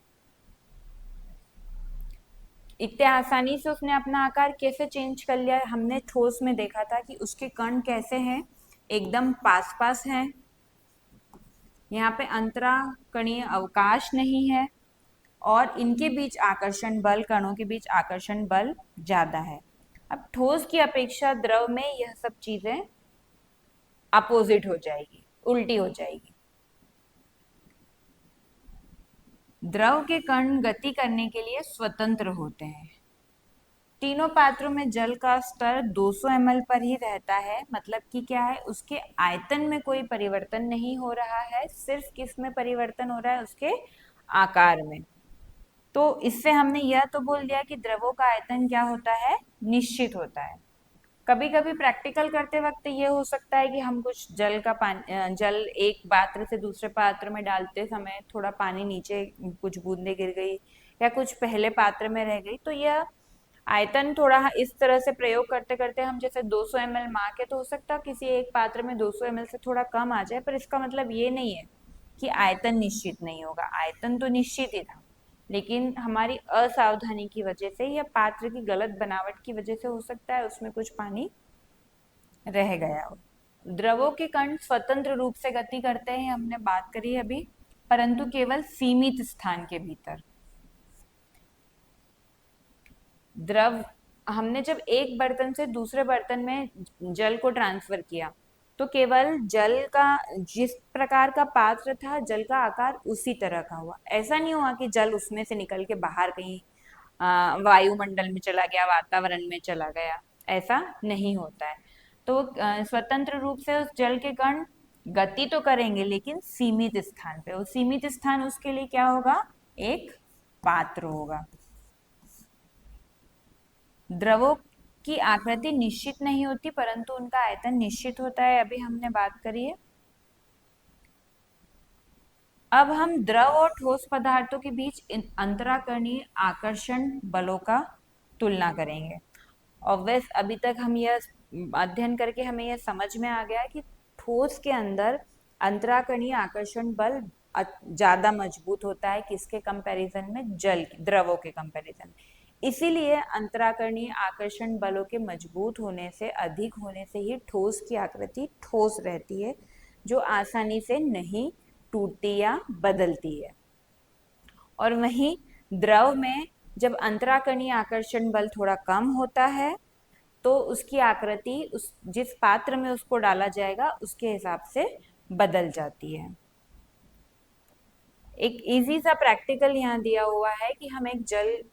इतने आसानी से उसने अपना आकार कैसे चेंज कर लिया। हमने ठोस में देखा था कि उसके कण कैसे हैं, एकदम पास पास हैं, यहाँ पे अंतरा कणीय अवकाश नहीं है, और इनके बीच आकर्षण बल, कणों के बीच आकर्षण बल ज्यादा है। अब ठोस की अपेक्षा द्रव में यह सब चीजें अपोजिट हो जाएगी, उल्टी हो जाएगी। द्रव के कण गति करने के लिए स्वतंत्र होते हैं। तीनों पात्रों में जल का स्तर 200 ml पर ही रहता है। मतलब कि क्या है, उसके आयतन में कोई परिवर्तन नहीं हो रहा है, सिर्फ किस में परिवर्तन हो रहा है, उसके आकार में। तो इससे हमने यह तो बोल दिया कि द्रवों का आयतन क्या होता है, निश्चित होता है। कभी कभी प्रैक्टिकल करते वक्त ये हो सकता है कि हम कुछ जल एक पात्र से दूसरे पात्र में डालते समय थोड़ा पानी नीचे, कुछ बूंदे गिर गई या कुछ पहले पात्र में रह गई, तो यह आयतन थोड़ा इस तरह से प्रयोग करते करते हम जैसे 200 ml मार्क है, तो हो सकता है किसी एक पात्र में 200 ml से थोड़ा कम आ जाए, पर इसका मतलब ये नहीं है कि आयतन निश्चित नहीं होगा। आयतन तो निश्चित ही था, लेकिन हमारी असावधानी की वजह से या पात्र की गलत बनावट की वजह से हो सकता है उसमें कुछ पानी रह गया हो। द्रवों के कण स्वतंत्र रूप से गति करते हैं, हमने बात करी अभी, परंतु केवल सीमित स्थान के भीतर। द्रव, हमने जब एक बर्तन से दूसरे बर्तन में जल को ट्रांसफर किया तो केवल जल का, जिस प्रकार का पात्र था, जल का आकार उसी तरह का हुआ। ऐसा नहीं हुआ कि जल उसमें से निकल के बाहर कहीं वायुमंडल में चला गया, वातावरण में चला गया, ऐसा नहीं होता है। तो स्वतंत्र रूप से उस जल के कण गति तो करेंगे लेकिन सीमित स्थान पे। और सीमित स्थान उसके लिए क्या होगा, एक पात्र होगा। द्रवों की आकृति निश्चित नहीं होती परंतु उनका आयतन निश्चित होता है, अभी हमने बात करी है। अब हम द्रव और ठोस पदार्थों के बीच अंतराकरणीय आकर्षण बलों का तुलना करेंगे। ऑब्वियस, अभी तक हम यह अध्ययन करके हमें यह समझ में आ गया कि ठोस के अंदर अंतराकणीय आकर्षण बल ज्यादा मजबूत होता है, किसके कंपैरिजन में? जल द्रवों के कंपैरिजन में। इसीलिए अंतराकणीय आकर्षण बलों के मजबूत होने से, अधिक होने से ही ठोस की आकृति ठोस रहती है, जो आसानी से नहीं टूटती या बदलती है। और वहीं द्रव में जब अंतराकणीय आकर्षण बल थोड़ा कम होता है तो उसकी आकृति उस जिस पात्र में उसको डाला जाएगा उसके हिसाब से बदल जाती है। एक इजी सा प्रैक्टिकल यहाँ दिया हुआ है कि हम एक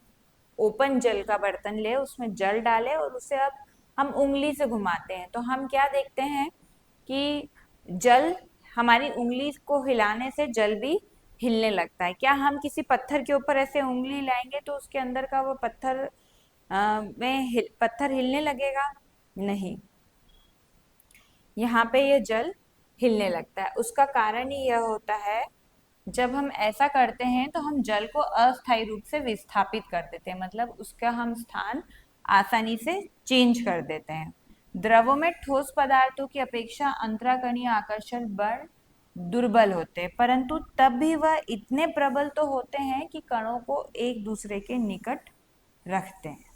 ओपन जल का बर्तन ले, उसमें जल डालें और उसे अब हम उंगली से घुमाते हैं तो हम क्या देखते हैं कि जल, हमारी उंगली को हिलाने से जल भी हिलने लगता है। क्या हम किसी पत्थर के ऊपर ऐसे उंगली लाएंगे तो उसके अंदर का वो पत्थर पत्थर हिलने लगेगा? नहीं, यहाँ पे ये जल हिलने लगता है। उसका कारण ही यह होता है, जब हम ऐसा करते हैं तो हम जल को अस्थायी रूप से विस्थापित कर देते हैं, मतलब उसका हम स्थान आसानी से चेंज कर देते हैं। द्रवों में ठोस पदार्थों की अपेक्षा अंतराकणीय आकर्षण बल दुर्बल होते हैं, परंतु तब भी वह इतने प्रबल तो होते हैं कि कणों को एक दूसरे के निकट रखते हैं।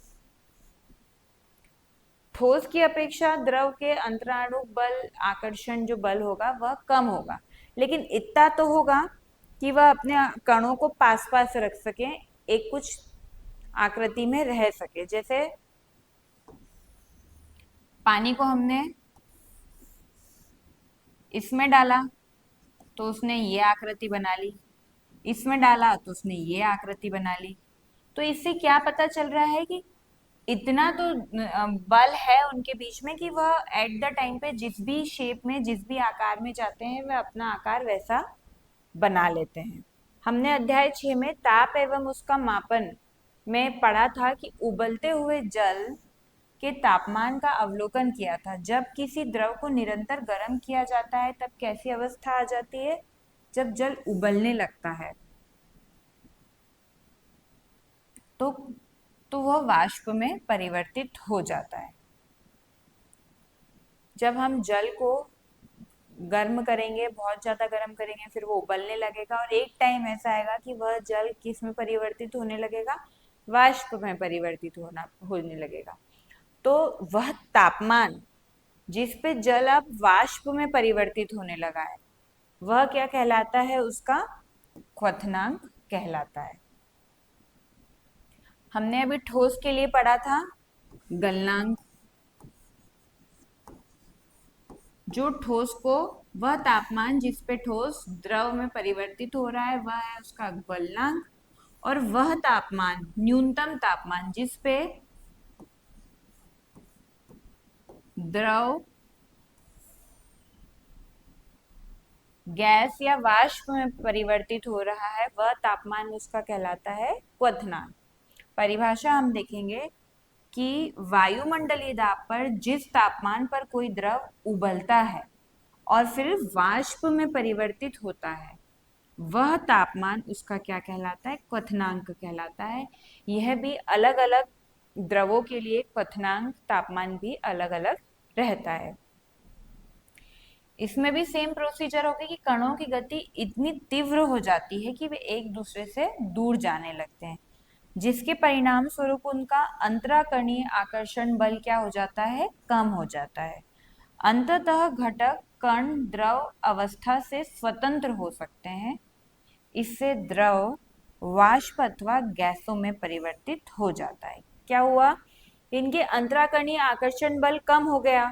ठोस की अपेक्षा द्रव के अंतराणु बल आकर्षण जो बल होगा वह कम होगा, लेकिन इतना तो होगा कि वह अपने कणों को पास पास रख सके, एक कुछ आकृति में रह सके। जैसे पानी को हमने इसमें डाला तो उसने ये आकृति बना ली, इसमें डाला तो उसने ये आकृति बना ली। तो इससे क्या पता चल रहा है कि इतना तो बल है उनके बीच में कि वह एट द टाइम पे जिस भी शेप में, जिस भी आकार में चाहते हैं वह अपना आकार वैसा बना लेते हैं। हमने अध्याय 6 में ताप एवं उसका मापन में पढ़ा था कि उबलते हुए जल के तापमान का अवलोकन किया था। जब किसी द्रव को निरंतर गर्म किया जाता है तब कैसी अवस्था आ जाती है? जब जल उबलने लगता है तो वह वाष्प में परिवर्तित हो जाता है। जब हम जल को गर्म करेंगे, बहुत ज्यादा गर्म करेंगे, फिर वो उबलने लगेगा और एक टाइम ऐसा आएगा कि वह जल किस में परिवर्तित होने लगेगा? वाष्प में परिवर्तित होने लगेगा। तो वह तापमान जिस पे जल अब वाष्प में परिवर्तित होने लगा है वह क्या कहलाता है? उसका क्वथनांक कहलाता है। हमने अभी ठोस के लिए पढ़ा था गलनांक। जो ठोस को, वह तापमान जिस पे ठोस द्रव में परिवर्तित हो रहा है वह है उसका गलनांक, और वह तापमान, न्यूनतम तापमान जिस पे द्रव गैस या वाष्प में परिवर्तित हो रहा है वह तापमान उसका कहलाता है क्वथनांक। परिभाषा हम देखेंगे कि वायुमंडलीय दाब पर जिस तापमान पर कोई द्रव उबलता है और फिर वाष्प में परिवर्तित होता है वह तापमान उसका क्या कहलाता है? क्वथनांक कहलाता है। यह भी अलग अलग द्रवों के लिए क्वथनांक तापमान भी अलग अलग रहता है। इसमें भी सेम प्रोसीजर होगी कि कणों की गति इतनी तीव्र हो जाती है कि वे एक दूसरे से दूर जाने लगते हैं, जिसके परिणाम स्वरूप उनका अंतराकणीय आकर्षण बल क्या हो जाता है? कम हो जाता है। अंततः घटक कण द्रव अवस्था से स्वतंत्र हो सकते हैं। इससे द्रव वाष्प अथवा गैसों में परिवर्तित हो जाता है। क्या हुआ? इनके अंतराकणीय आकर्षण बल कम हो गया।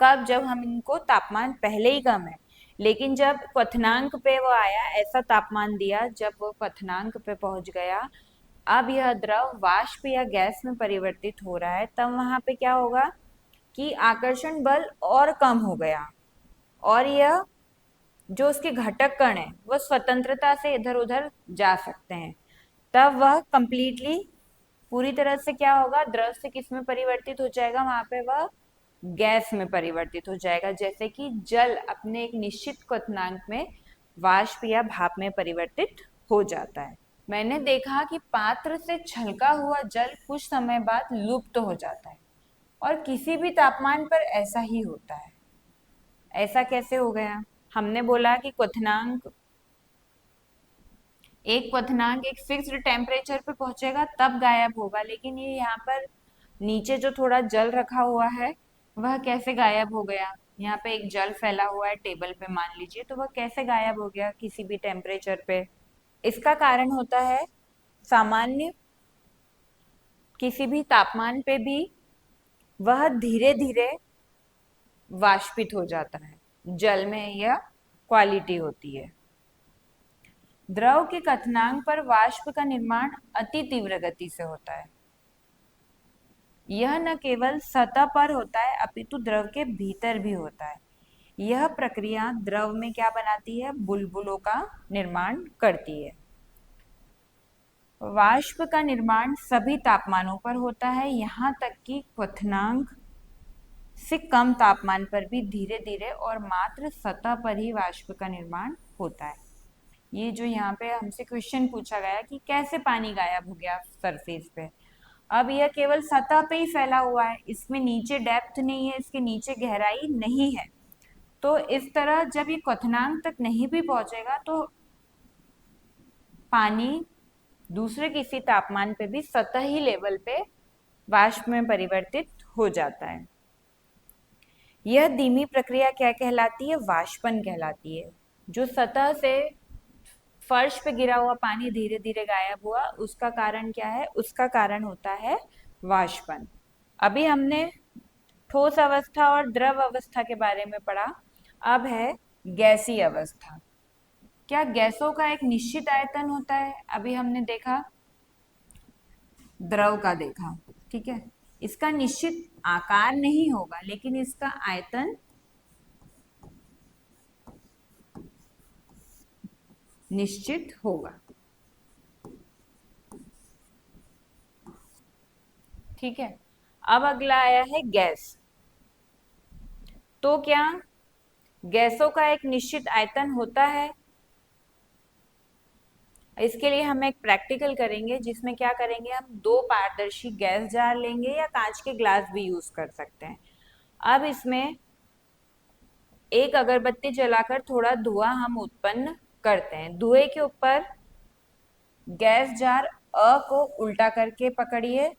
कब? जब हम इनको तापमान पहले ही कम है, लेकिन जब क्वथनांक पे वो आया, ऐसा तापमान दिया जब वो क्वथनांक पे पहुंच गया, अब यह द्रव वाष्प या गैस में परिवर्तित हो रहा है, तब वहां पे क्या होगा कि आकर्षण बल और कम हो गया और यह जो उसके घटक कण है वह स्वतंत्रता से इधर उधर जा सकते हैं। तब वह कंप्लीटली पूरी तरह से क्या होगा? द्रव से किस में परिवर्तित हो जाएगा? वहां पे वह गैस में परिवर्तित हो जाएगा, जैसे कि जल अपने एक निश्चित क्वथनांक में वाष्प या भाप में परिवर्तित हो जाता है। मैंने देखा कि पात्र से छलका हुआ जल कुछ समय बाद लुप्त हो जाता है और किसी भी तापमान पर ऐसा ही होता है। ऐसा कैसे हो गया? हमने बोला कि क्वथनांक, एक क्वथनांक एक फिक्स्ड टेम्परेचर पे पहुंचेगा तब गायब होगा, लेकिन ये यहाँ पर नीचे जो थोड़ा जल रखा हुआ है वह कैसे गायब हो गया? यहाँ पे एक जल फैला हुआ है टेबल पे मान लीजिए, तो वह कैसे गायब हो गया किसी भी टेम्परेचर पे? इसका कारण होता है सामान्य किसी भी तापमान पे भी वह धीरे धीरे वाष्पित हो जाता है। जल में यह क्वालिटी होती है। द्रव के क्वथनांक पर वाष्प का निर्माण अति तीव्र गति से होता है। यह न केवल सतह पर होता है अपितु द्रव के भीतर भी होता है। यह प्रक्रिया द्रव में क्या बनाती है? बुलबुलों का निर्माण करती है। वाष्प का निर्माण सभी तापमानों पर होता है, यहाँ तक कि क्वथनांक से कम तापमान पर भी धीरे धीरे और मात्र सतह पर ही वाष्प का निर्माण होता है। ये जो यहाँ पे हमसे क्वेश्चन पूछा गया कि कैसे पानी गायब हो गया सरफेस पे, अब यह केवल सतह पे ही फैला हुआ है, इसमें नीचे डेप्थ नहीं है, इसके नीचे गहराई नहीं है। तो इस तरह जब ये क्वथनांक तक नहीं भी पहुंचेगा तो पानी दूसरे किसी तापमान पे भी सतही लेवल पे वाष्प में परिवर्तित हो जाता है। यह धीमी प्रक्रिया क्या कहलाती है? वाष्पन कहलाती है। जो सतह से फर्श पे गिरा हुआ पानी धीरे धीरे गायब हुआ, उसका कारण क्या है? उसका कारण होता है वाष्पन। अभी हमने ठोस अवस्था और द्रव अवस्था के बारे में पढ़ा, अब है गैसीय अवस्था। क्या गैसों का एक निश्चित आयतन होता है? अभी हमने देखा द्रव का देखा, ठीक है। इसका निश्चित आकार नहीं होगा लेकिन इसका आयतन निश्चित होगा, ठीक है। अब अगला आया है गैस। तो क्या गैसों का एक निश्चित आयतन होता है? इसके लिए हम एक प्रैक्टिकल करेंगे जिसमें क्या करेंगे, हम दो पारदर्शी गैस जार लेंगे या कांच के ग्लास भी यूज कर सकते हैं। अब इसमें एक अगरबत्ती जलाकर थोड़ा धुआं हम उत्पन्न करते हैं। धुएं के ऊपर गैस जार अ को उल्टा करके पकड़िए।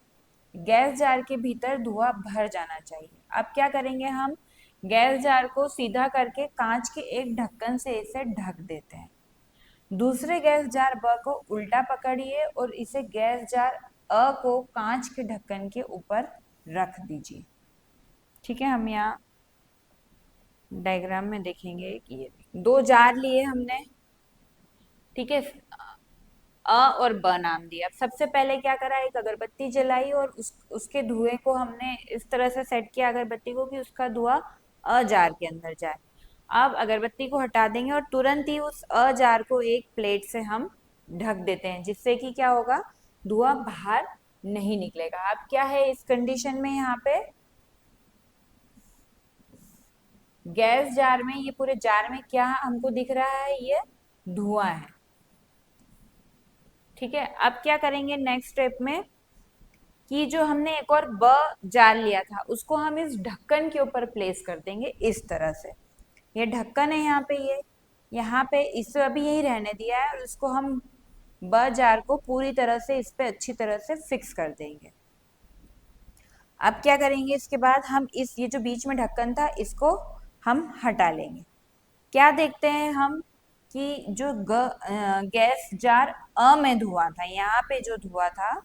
गैस जार के भीतर धुआं भर जाना चाहिए। अब क्या करेंगे, हम गैस जार को सीधा करके कांच के एक ढक्कन से इसे ढक देते हैं। दूसरे गैस जार ब को उल्टा पकड़िए और इसे गैस जार अ को कांच के ढक्कन के ऊपर रख दीजिए, ठीक है। हम यहाँ डायग्राम में देखेंगे कि ये दो जार लिए हमने, ठीक है। अ और ब नाम दिया। सबसे पहले क्या करा, एक अगरबत्ती जलाई और उसके धुएं को हमने इस तरह से सेट किया अगरबत्ती को कि उसका धुआं अ जार के अंदर जाए। अब अगरबत्ती को हटा देंगे और तुरंत ही उस अ जार को एक प्लेट से हम ढक देते हैं, जिससे कि क्या होगा, धुआं बाहर नहीं निकलेगा। अब क्या है इस कंडीशन में, यहाँ पे गैस जार में, ये पूरे जार में क्या हमको दिख रहा है, ये धुआं है, ठीक है। अब क्या करेंगे नेक्स्ट स्टेप में कि जो हमने एक और ब जार लिया था उसको हम इस ढक्कन के ऊपर प्लेस कर देंगे इस तरह से। ये ढक्कन है यहाँ पे, ये यहाँ पे इसे अभी यही रहने दिया है और इसको हम ब जार को पूरी तरह से इस पे अच्छी तरह से फिक्स कर देंगे। अब क्या करेंगे, इसके बाद हम इस ये जो बीच में ढक्कन था इसको हम हटा लेंगे। क्या देखते हैं हम कि जो गैस जार अ में धुआं था, यहाँ पे जो धुआं था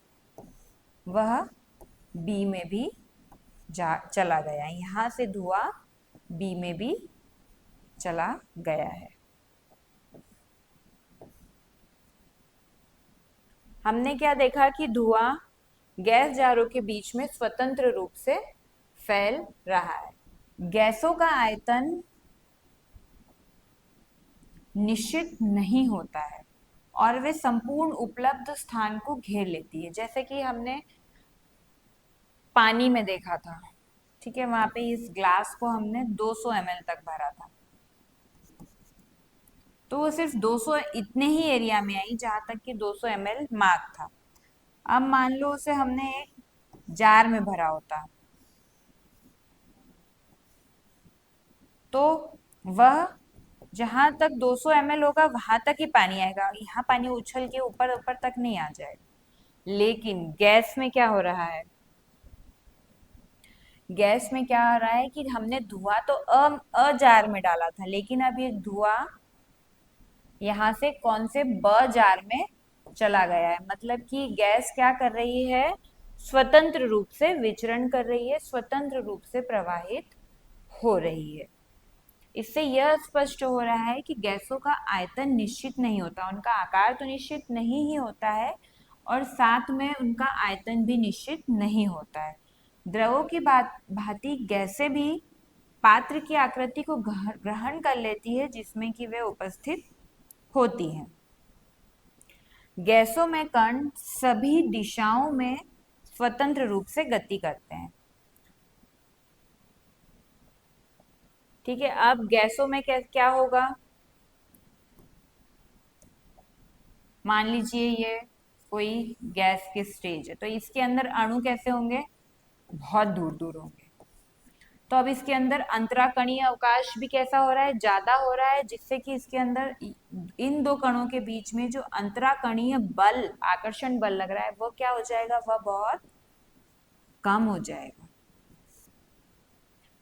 वह बी में भी चला गया। यहाँ से धुआं बी में भी चला गया है। हमने क्या देखा कि धुआं गैस जारों के बीच में स्वतंत्र रूप से फैल रहा है। गैसों का आयतन निश्चित नहीं होता है और वे संपूर्ण उपलब्ध स्थान को घेर लेती है, जैसे कि हमने पानी में देखा था, ठीक है। वहां पे इस ग्लास को हमने 200 ml तक भरा था, तो वो सिर्फ 200 इतने ही एरिया में आई जहां तक कि 200 ml मार्क था। अब मान लो उसे हमने एक जार में भरा होता, तो वह जहां तक 200 ml होगा वहां तक ही पानी आएगा, यहाँ पानी उछल के ऊपर ऊपर तक नहीं आ जाएगा। लेकिन गैस में क्या हो रहा है, गैस में क्या हो रहा है कि हमने धुआं तो अ जार में डाला था, लेकिन अब ये धुआं यहाँ से कौन से ब जार में चला गया है। मतलब कि गैस क्या कर रही है, स्वतंत्र रूप से विचरण कर रही है, स्वतंत्र रूप से प्रवाहित हो रही है। इससे यह स्पष्ट हो रहा है कि गैसों का आयतन निश्चित नहीं होता, उनका आकार तो निश्चित नहीं ही होता है और साथ में उनका आयतन भी निश्चित नहीं होता है। द्रवों की बात भांति गैसें भी पात्र की आकृति को ग्रहण कर लेती है जिसमें कि वे उपस्थित होती हैं। गैसों में कण सभी दिशाओं में स्वतंत्र रूप से गति करते हैं। ठीक है, अब गैसों में क्या क्या होगा, मान लीजिए ये कोई गैस की स्टेज है, तो इसके अंदर अणु कैसे होंगे, बहुत दूर दूर होंगे। तो अब इसके अंदर अंतराकणीय अवकाश भी कैसा हो रहा है, ज्यादा हो रहा है, जिससे कि इसके अंदर इन दो कणों के बीच में जो अंतराकणीय बल, आकर्षण बल लग रहा है, वो क्या हो जाएगा, वह बहुत कम हो जाएगा।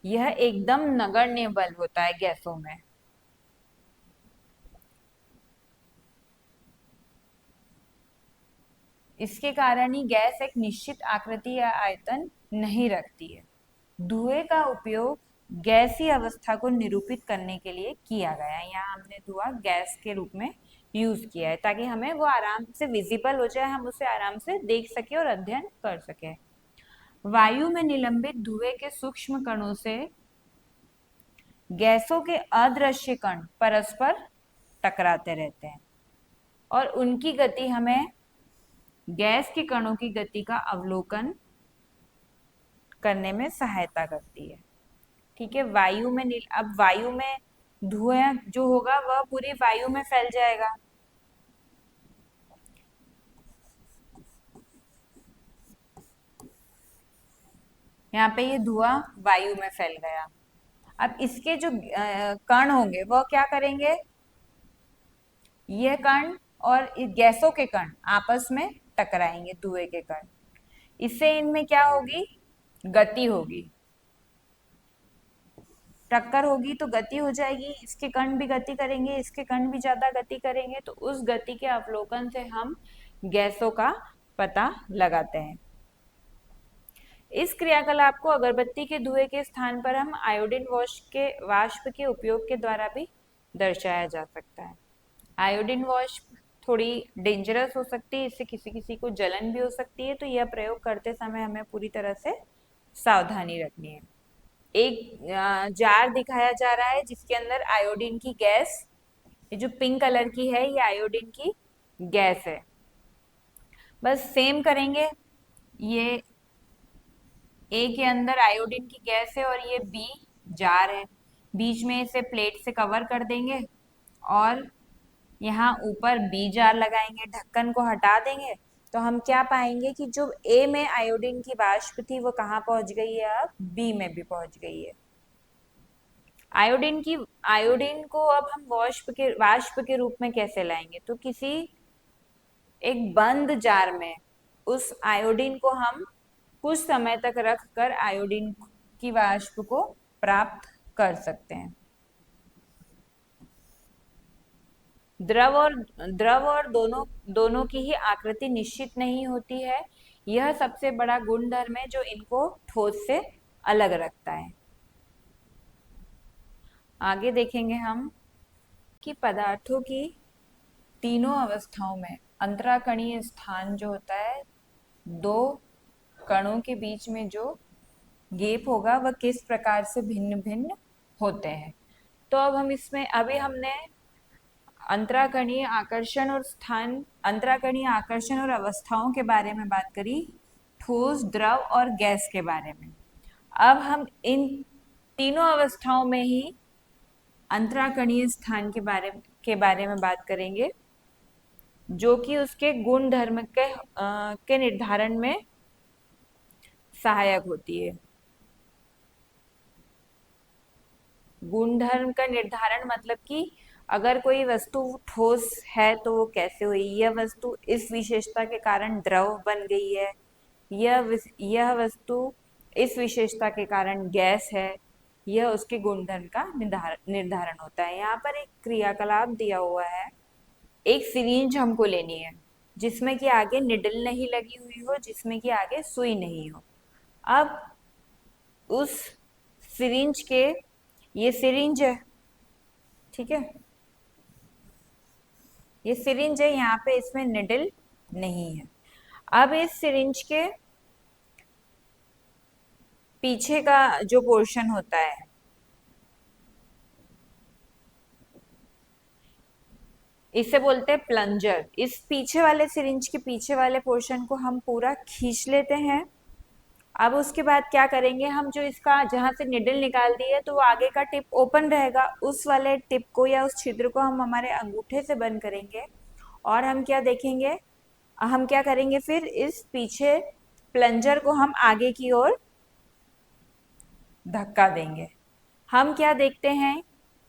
यह एकदम नगण्य बल होता है गैसों में। इसके कारण ही गैस एक निश्चित आकृति या आयतन नहीं रखती है। धुएं का उपयोग गैसीय अवस्था को निरूपित करने के लिए किया गया है। यहाँ हमने धुआं गैस के रूप में यूज किया है ताकि हमें वो आराम से विजिबल हो जाए, हम उसे आराम से देख सके और अध्ययन कर सके। वायु में निलंबित धुएं के सूक्ष्म कणों से गैसों के अदृश्य कण परस्पर टकराते रहते हैं और उनकी गति हमें गैस के कणों की गति का अवलोकन करने में सहायता करती है। ठीक है, वायु में अब वायु में धुआं जो होगा वह पूरी वायु में फैल जाएगा। यहाँ पे ये धुआं वायु में फैल गया। अब इसके जो कण होंगे वह क्या करेंगे, ये कण और गैसों के कण आपस में टकराएंगे, धुएं के कण, इससे इनमें क्या होगी, गति होगी। टक्कर होगी तो गति हो जाएगी, इसके कण भी गति करेंगे, इसके कण भी ज्यादा गति करेंगे, तो उस गति के अवलोकन से हम गैसों का पता लगाते हैं। इस क्रियाकलाप को अगरबत्ती के धुएं के स्थान पर हम आयोडीन वाष्प के उपयोग के द्वारा भी दर्शाया जा सकता है। आयोडीन वाष्प थोड़ी डेंजरस हो सकती है, इससे किसी किसी को जलन भी हो सकती है, तो यह प्रयोग करते समय हमें पूरी तरह से सावधानी रखनी है। एक जार दिखाया जा रहा है जिसके अंदर आयोडीन की गैस, ये जो पिंक कलर की है ये आयोडीन की गैस है। बस सेम करेंगे, ये ए के अंदर आयोडीन की गैस है और ये बी जार है, बीच में इसे प्लेट से कवर कर देंगे और यहाँ ऊपर बी जार लगाएंगे, ढक्कन को हटा देंगे, तो हम क्या पाएंगे कि जो ए में आयोडीन की वाष्प थी वो कहाँ पहुंच गई है, अब बी में भी पहुंच गई है। आयोडीन को अब हम वाष्प के रूप में कैसे लाएंगे, तो किसी एक बंद जार में उस आयोडीन को हम कुछ समय तक रख कर आयोडीन की वाष्प को प्राप्त कर सकते हैं। द्रव और दोनों दोनों की ही आकृति निश्चित नहीं होती है। यह सबसे बड़ा गुणधर्म है जो इनको ठोस से अलग रखता है। आगे देखेंगे हम कि पदार्थों की तीनों अवस्थाओं में अंतराकणीय स्थान जो होता है, दो कणों के बीच में जो गैप होगा वह किस प्रकार से भिन्न भिन्न होते हैं। तो अब हम इसमें अभी हमने अंतराकणीय आकर्षण और अवस्थाओं के बारे में बात करी, ठोस, द्रव और गैस के बारे में। अब हम इन तीनों अवस्थाओं में ही अंतराकणीय स्थान के बारे में बात करेंगे, जो कि उसके गुण धर्म के निर्धारण में सहायक होती है। गुणधर्म का निर्धारण मतलब कि अगर कोई वस्तु ठोस है तो वो कैसे हुई, यह वस्तु इस विशेषता के कारण द्रव बन गई है, यह वस्तु इस विशेषता के कारण गैस है, यह उसके गुणधर्म का निर्धारण निर्धारण होता है। यहाँ पर एक क्रियाकलाप दिया हुआ है। एक सिरिंज हमको लेनी है जिसमें कि आगे निडल नहीं लगी हुई हो, जिसमें कि आगे सुई नहीं हो। अब उस सिरिंज के, ये सिरिंज है, ठीक है, ये सिरिंज है, यहाँ पे इसमें निडल नहीं है। अब इस सिरिंज के पीछे का जो पोर्शन होता है, इसे बोलते हैं प्लंजर। इस पीछे वाले सिरिंज के पीछे वाले पोर्शन को हम पूरा खींच लेते हैं। अब उसके बाद क्या करेंगे, हम जो इसका जहां से निडल निकाल दी है तो वो आगे का टिप ओपन रहेगा, उस वाले टिप को या उस छिद्र को हम हमारे अंगूठे से बंद करेंगे। और हम क्या देखेंगे, हम क्या करेंगे, फिर इस पीछे प्लंजर को हम आगे की ओर धक्का देंगे। हम क्या देखते हैं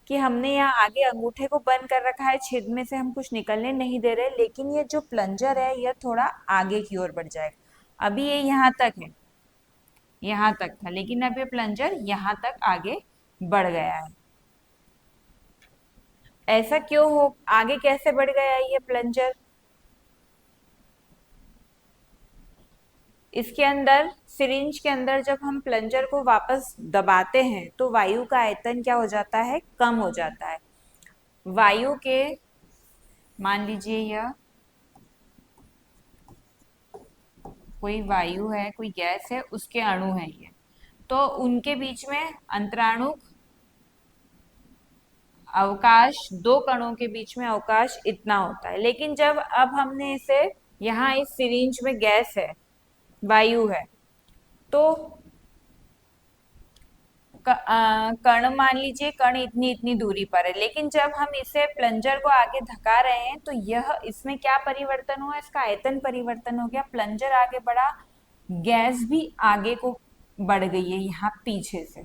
कि हमने यहाँ आगे अंगूठे को बंद कर रखा है, छेद में से हम कुछ निकलने नहीं दे रहे, लेकिन ये जो प्लंजर है यह थोड़ा आगे की ओर बढ़ जाएगा। अभी ये यहाँ तक है, यहाँ तक था, लेकिन अब ये प्लंजर यहाँ तक आगे बढ़ गया है। ऐसा क्यों हो, आगे कैसे बढ़ गया है ये प्लंजर? इसके अंदर, सिरिंज के अंदर जब हम प्लंजर को वापस दबाते हैं तो वायु का आयतन क्या हो जाता है, कम हो जाता है। वायु के, मान लीजिए यह कोई वायु है, कोई गैस है, उसके अणु है ये, तो उनके बीच में अंतराणु अवकाश, दो कणों के बीच में अवकाश इतना होता है। लेकिन जब अब हमने इसे, यहाँ इस सिरिंज में गैस है, वायु है, तो कण, मान लीजिए कण इतनी इतनी दूरी पर है, लेकिन जब हम इसे प्लंजर को आगे धका रहे हैं तो यह, इसमें क्या परिवर्तन हुआ, इसका आयतन परिवर्तन हो गया, प्लंजर आगे बढ़ा, गैस भी आगे को बढ़ गई है यहाँ पीछे से।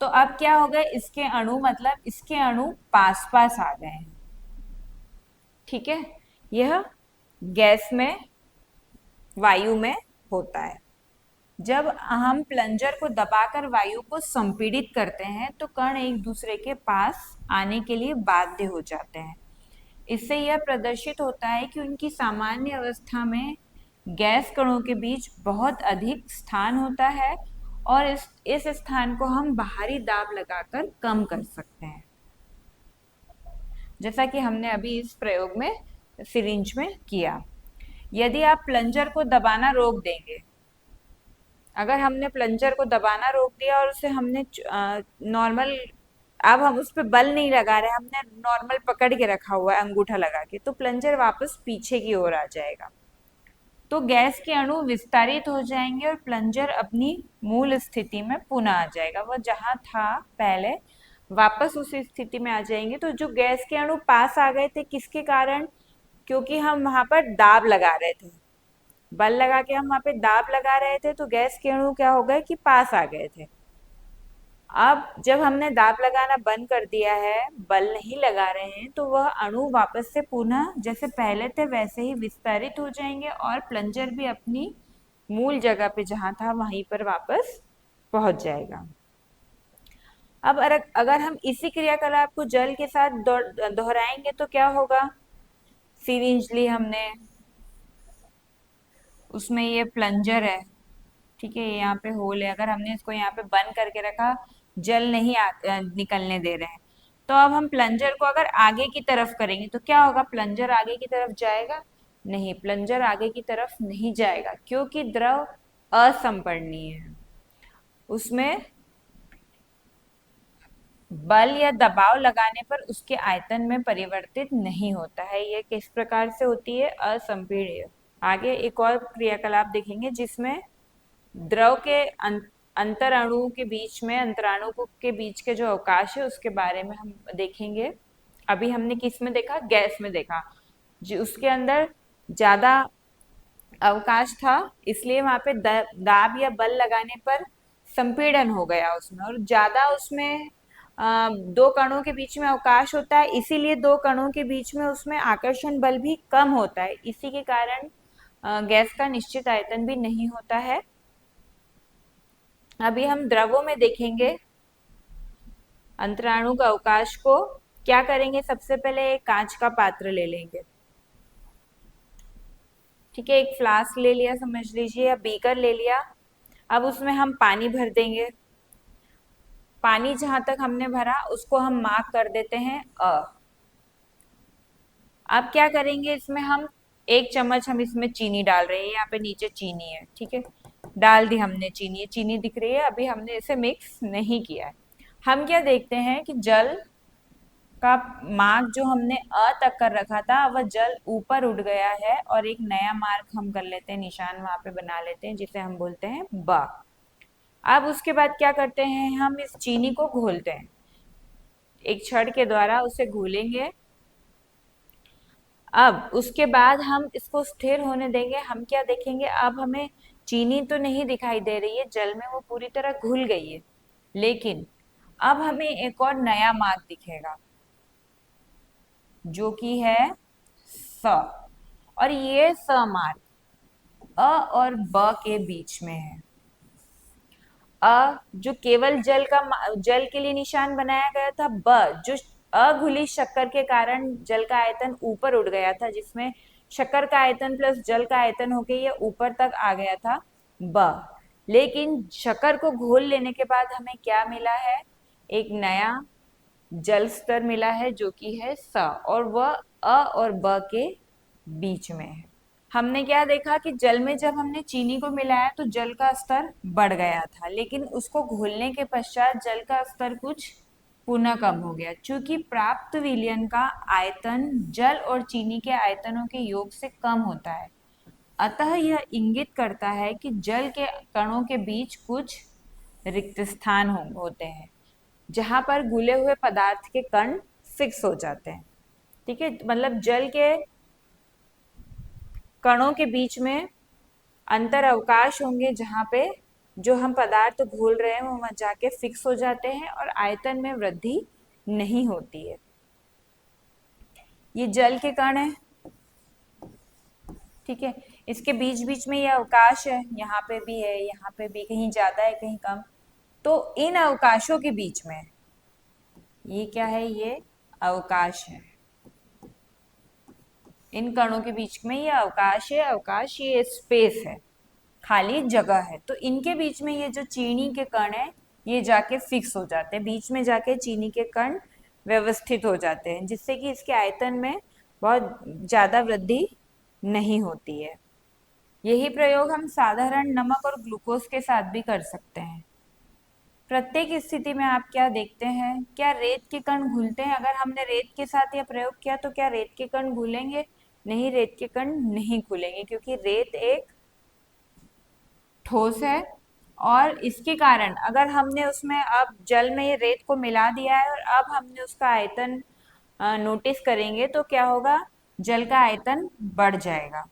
तो अब क्या हो गया, इसके अणु, मतलब इसके अणु पास पास आ गए हैं, ठीक है। यह गैस में, वायु में होता है। जब हम प्लंजर को दबाकर वायु को संपीड़ित करते हैं तो कण एक दूसरे के पास आने के लिए बाध्य हो जाते हैं। इससे यह प्रदर्शित होता है कि उनकी सामान्य अवस्था में गैस कणों के बीच बहुत अधिक स्थान होता है और इस स्थान को हम बाहरी दाब लगाकर कम कर सकते हैं, जैसा कि हमने अभी इस प्रयोग में, सिरिंज में किया। यदि आप प्लंजर को दबाना रोक देंगे, अगर हमने प्लंजर को दबाना रोक दिया और उसे हमने नॉर्मल, अब हम उस पर बल नहीं लगा रहे, हमने नॉर्मल पकड़ के रखा हुआ है अंगूठा लगा के, तो प्लंजर वापस पीछे की ओर आ जाएगा। तो गैस के अणु विस्तारित हो जाएंगे और प्लंजर अपनी मूल स्थिति में पुनः आ जाएगा, वह जहां था पहले वापस उस स्थिति में आ जाएंगे। तो जो गैस के अणु पास आ गए थे, किसके कारण, क्योंकि हम वहां पर दाब लगा रहे थे, बल लगा के हम वहां पे दाब लगा रहे थे, तो गैस के अणु क्या हो गए कि पास आ गए थे। अब जब हमने दाब लगाना बंद कर दिया है, बल नहीं लगा रहे हैं, तो वह अणु वापस से पुनः जैसे पहले थे वैसे ही विस्तारित हो जाएंगे और प्लंजर भी अपनी मूल जगह पे जहां था वहीं पर वापस पहुंच जाएगा। अब अगर हम इसी क्रियाकलाप को जल के साथ दोहराएंगे तो क्या होगा, सिरिंज ली हमने, उसमें ये प्लंजर है, ठीक है, ये यहाँ पे होल है, अगर हमने इसको यहाँ पे बंद करके रखा, जल नहीं निकलने दे रहे हैं, तो अब हम प्लंजर को अगर आगे की तरफ करेंगे तो क्या होगा, प्लंजर आगे की तरफ जाएगा? नहीं, प्लंजर आगे की तरफ नहीं जाएगा, क्योंकि द्रव असंपरणीय है, उसमें बल या दबाव लगाने पर उसके आयतन में परिवर्तित नहीं होता है। यह किस प्रकार से होती है, असंपीड्य। आगे एक और क्रियाकलाप देखेंगे जिसमें द्रव के अंतर अणु के बीच में, अंतराणु के बीच के जो अवकाश है उसके बारे में हम देखेंगे। अभी हमने किस में देखा, गैस में देखा, जो उसके अंदर ज्यादा अवकाश था, इसलिए वहां पे दाब या बल लगाने पर संपीड़न हो गया उसमें, और ज्यादा उसमें दो कणों के बीच में अवकाश होता है, इसीलिए दो कणों के बीच में उसमें आकर्षण बल भी कम होता है। इसी के कारण गैस का निश्चित आयतन भी नहीं होता है। अभी हम द्रवों में देखेंगे अंतराणु का अवकाश को। क्या करेंगे, सबसे पहले एक कांच का पात्र ले लेंगे। ठीक है, एक फ्लास्क ले लिया समझ लीजिए, या बीकर ले लिया। अब उसमें हम पानी भर देंगे। पानी जहां तक हमने भरा उसको हम मार्क कर देते हैं अ। अब क्या करेंगे, इसमें हम 1 चम्मच हम इसमें चीनी डाल रहे हैं। यहाँ पे नीचे चीनी है, ठीक है, डाल दी हमने चीनी। चीनी दिख रही है, अभी हमने इसे मिक्स नहीं किया है। हम क्या देखते हैं कि जल का मार्क जो हमने अ तक कर रखा था वह जल ऊपर उठ गया है, और एक नया मार्क हम कर लेते हैं, निशान वहां पे बना लेते हैं, जिसे हम बोलते हैं ब। अब उसके बाद क्या करते हैं, हम इस चीनी को घोलते हैं। एक छड़ के द्वारा उसे घोलेंगे। अब उसके बाद हम इसको स्थिर होने देंगे। हम क्या देखेंगे, अब हमें चीनी तो नहीं दिखाई दे रही है जल में, वो पूरी तरह घुल गई है, लेकिन अब हमें एक और नया मार्क दिखेगा जो कि है स। और ये स मार्क अ और ब के बीच में है। जो केवल जल के लिए निशान बनाया गया था। ब जो अघुली शक्कर के कारण जल का आयतन ऊपर उठ गया था, जिसमें शक्कर का आयतन प्लस जल का आयतन होके ये ऊपर तक आ गया था ब। लेकिन शक्कर को घोल लेने के बाद हमें क्या मिला है, एक नया जल स्तर मिला है जो कि है स, और वह अ और ब के बीच में है। हमने क्या देखा कि जल में जब हमने चीनी को मिलाया तो जल का स्तर बढ़ गया था, लेकिन उसको घोलने के पश्चात जल का स्तर कुछ पुनः कम हो गया, क्योंकि प्राप्त विलयन का आयतन जल और चीनी के आयतनों के योग से कम होता है। अतः यह इंगित करता है कि जल के कणों के बीच कुछ रिक्त स्थान होते हैं, जहां पर घुले हुए पदार्थ के कण फिक्स हो जाते हैं। ठीक है, मतलब जल के कणों के बीच में अंतर अवकाश होंगे, जहां पे जो हम पदार्थ घोल रहे हैं वो वहां जाके फिक्स हो जाते हैं और आयतन में वृद्धि नहीं होती है। ये जल के कण है, ठीक है, इसके बीच बीच में ये अवकाश है, यहाँ पे भी है, यहाँ पे भी, कहीं ज्यादा है कहीं कम। तो इन अवकाशों के बीच में ये क्या है, ये अवकाश है। इन कणों के बीच में ये अवकाश है, अवकाश ये स्पेस है, खाली जगह है। तो इनके बीच में ये जो चीनी के कण है ये जाके फिक्स हो जाते हैं, बीच में जाके चीनी के कण व्यवस्थित हो जाते हैं, जिससे कि इसके आयतन में बहुत ज्यादा वृद्धि नहीं होती है। यही प्रयोग हम साधारण नमक और ग्लूकोज के साथ भी कर सकते हैं। प्रत्येक स्थिति में आप क्या देखते हैं, क्या रेत के कण घुलते हैं? अगर हमने रेत के साथ यह प्रयोग किया तो क्या रेत के कण घुलेंगे? नहीं, रेत के कण नहीं घुलेंगे, क्योंकि रेत एक ठोस है। और इसके कारण अगर हमने उसमें अब जल में ये रेत को मिला दिया है और अब हमने उसका आयतन नोटिस करेंगे तो क्या होगा, जल का आयतन बढ़ जाएगा।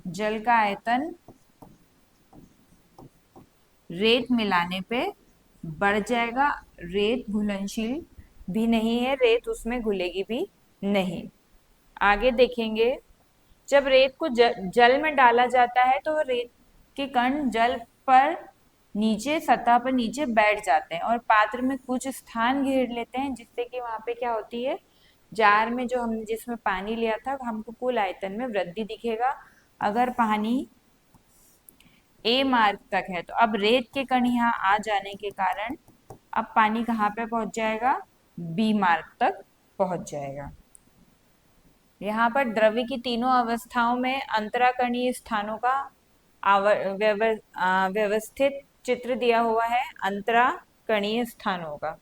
जल का आयतन रेत मिलाने पे बढ़ जाएगा। रेत घुलनशील भी नहीं है, रेत उसमें घुलेगी भी नहीं। आगे देखेंगे, जब रेत को जल में डाला जाता है तो रेत के कण जल पर नीचे, सतह पर नीचे बैठ जाते हैं और पात्र में कुछ स्थान घेर लेते हैं, जिससे कि वहां पे क्या होती है, जार में जो हमने जिसमें पानी लिया था हमको कुल आयतन में वृद्धि दिखेगा। अगर पानी ए मार्क तक है तो अब रेत के कण यहाँ आ जाने के कारण अब पानी कहाँ पे पहुंच जाएगा, बी मार्क तक पहुंच जाएगा। यहाँ पर द्रव्य की तीनों अवस्थाओं में अंतराकणीय स्थानों का व्यवस्थित चित्र दिया हुआ है। अंतराकणीय स्थानों का,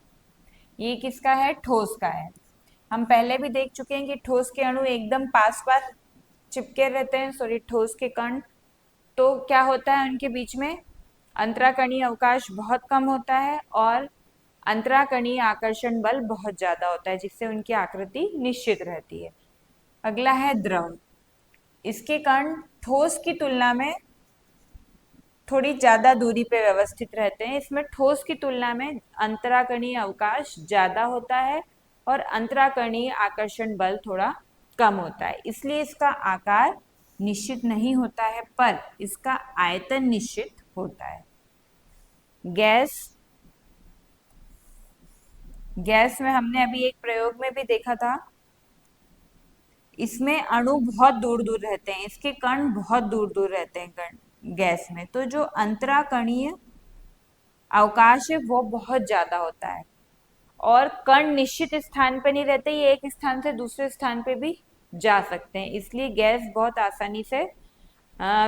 ये किसका है, ठोस का है। हम पहले भी देख चुके हैं कि ठोस के अणु एकदम पास पास चिपके रहते हैं, सॉरी ठोस के कण, तो क्या होता है उनके बीच में अंतराकणीय अवकाश बहुत कम होता है और अंतराकणीय आकर्षण बल बहुत ज्यादा होता है, जिससे उनकी आकृति निश्चित रहती है। अगला है द्रव। इसके कण ठोस की तुलना में थोड़ी ज्यादा दूरी पे व्यवस्थित रहते हैं। इसमें ठोस की तुलना में अंतराकणीय अवकाश ज्यादा होता है और अंतराकणीय आकर्षण बल थोड़ा कम होता है, इसलिए इसका आकार निश्चित नहीं होता है, पर इसका आयतन निश्चित होता है। गैस गैस में हमने अभी एक प्रयोग में भी देखा था, इसमें अणु बहुत दूर दूर रहते हैं, इसके कण बहुत दूर दूर रहते हैं कण गैस में, तो जो अंतराकणीय अवकाश है वो बहुत ज्यादा होता है और कण निश्चित स्थान पे नहीं रहते, ये एक स्थान से दूसरे स्थान पे भी जा सकते हैं, इसलिए गैस बहुत आसानी से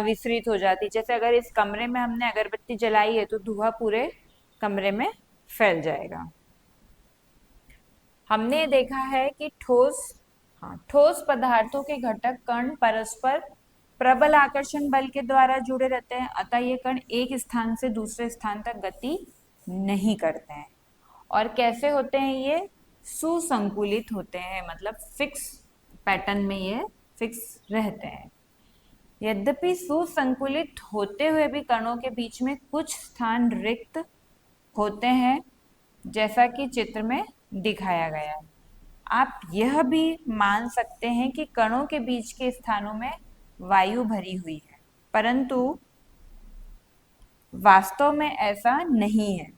विसरित हो जाती है। जैसे अगर इस कमरे में हमने अगरबत्ती जलाई है तो धुआं पूरे कमरे में फैल जाएगा। हमने देखा है कि ठोस पदार्थों के घटक कण परस्पर प्रबल आकर्षण बल के द्वारा जुड़े रहते हैं, अतः ये कण एक स्थान से दूसरे स्थान तक गति नहीं करते हैं। और कैसे होते हैं ये? सुसंकुलित होते हैं, मतलब फिक्स पैटर्न में ये फिक्स रहते हैं। यद्यपि सुसंकुलित होते हुए भी कणों के बीच में कुछ स्थान रिक्त होते हैं, जैसा कि चित्र में दिखाया गया है। आप यह भी मान सकते हैं कि कणों के बीच के स्थानों में वायु भरी हुई है, परंतु वास्तव में ऐसा नहीं है,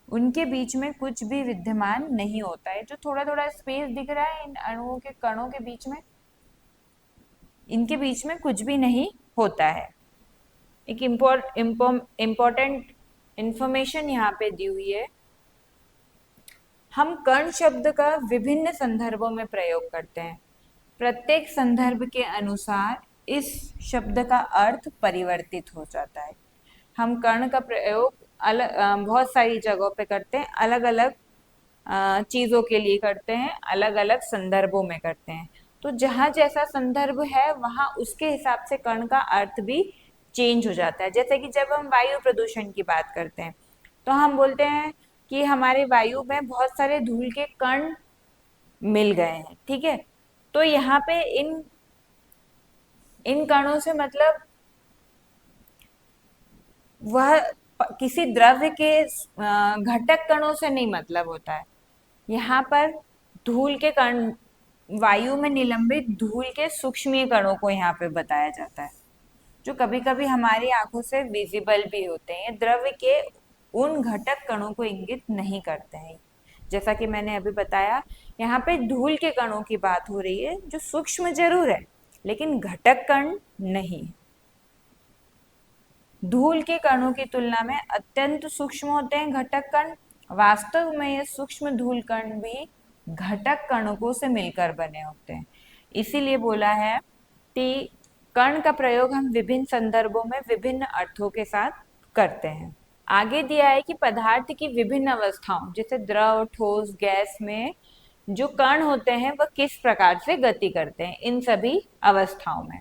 उनके बीच में कुछ भी विद्यमान नहीं होता है। जो थोड़ा थोड़ा स्पेस दिख रहा है इन अणुओं के कणों के बीच में, इनके बीच में कुछ भी नहीं होता है। एक इम्पोर्टेंट इंफॉर्मेशन यहाँ पे दी हुई है, हम कण शब्द का विभिन्न संदर्भों में प्रयोग करते हैं, प्रत्येक संदर्भ के अनुसार इस शब्द का अर्थ परिवर्तित हो जाता है। हम कण का प्रयोग बहुत सारी जगहों पे करते हैं, अलग अलग चीजों के लिए करते हैं, अलग अलग संदर्भों में करते हैं। तो जहाँ जैसा संदर्भ है वहां उसके हिसाब से कण का अर्थ भी चेंज हो जाता है। जैसे कि जब हम वायु प्रदूषण की बात करते हैं तो हम बोलते हैं कि हमारे वायु में बहुत सारे धूल के कण मिल गए हैं, ठीक है। तो यहाँ पे इन इन कणों से मतलब वह किसी द्रव्य के घटक कणों से नहीं मतलब होता है। यहाँ पर धूल के कण, वायु में निलंबित धूल के सूक्ष्म कणों को यहाँ पे बताया जाता है, जो कभी कभी हमारी आंखों से विजिबल भी होते हैं। द्रव्य के उन घटक कणों को इंगित नहीं करते हैं। जैसा कि मैंने अभी बताया, यहाँ पे धूल के कणों की बात हो रही है, जो सूक्ष्म जरूर है लेकिन घटक कण नहीं। धूल के कणों की तुलना में अत्यंत सूक्ष्म होते हैं घटक कण। वास्तव में ये सूक्ष्म धूल कण भी घटक कणकों से मिलकर बने होते हैं। इसीलिए बोला है कि कण का प्रयोग हम विभिन्न संदर्भों में विभिन्न अर्थों के साथ करते हैं। आगे दिया है कि पदार्थ की विभिन्न अवस्थाओं जैसे द्रव, ठोस, गैस में जो कण होते हैं वह किस प्रकार से गति करते हैं इन सभी अवस्थाओं में।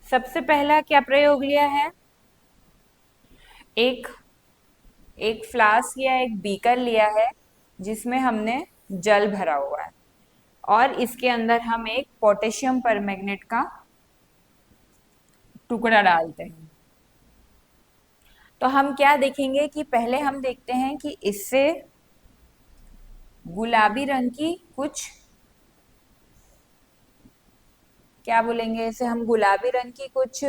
सबसे पहला क्या प्रयोग लिया है? एक फ्लास्क या एक बीकर लिया है जिसमें हमने जल भरा हुआ है और इसके अंदर हम एक पोटेशियम परमैंगनेट का टुकड़ा डालते हैं। तो हम क्या देखेंगे कि पहले हम देखते हैं कि इससे गुलाबी रंग की कुछ, क्या बोलेंगे इसे, हम गुलाबी रंग की कुछ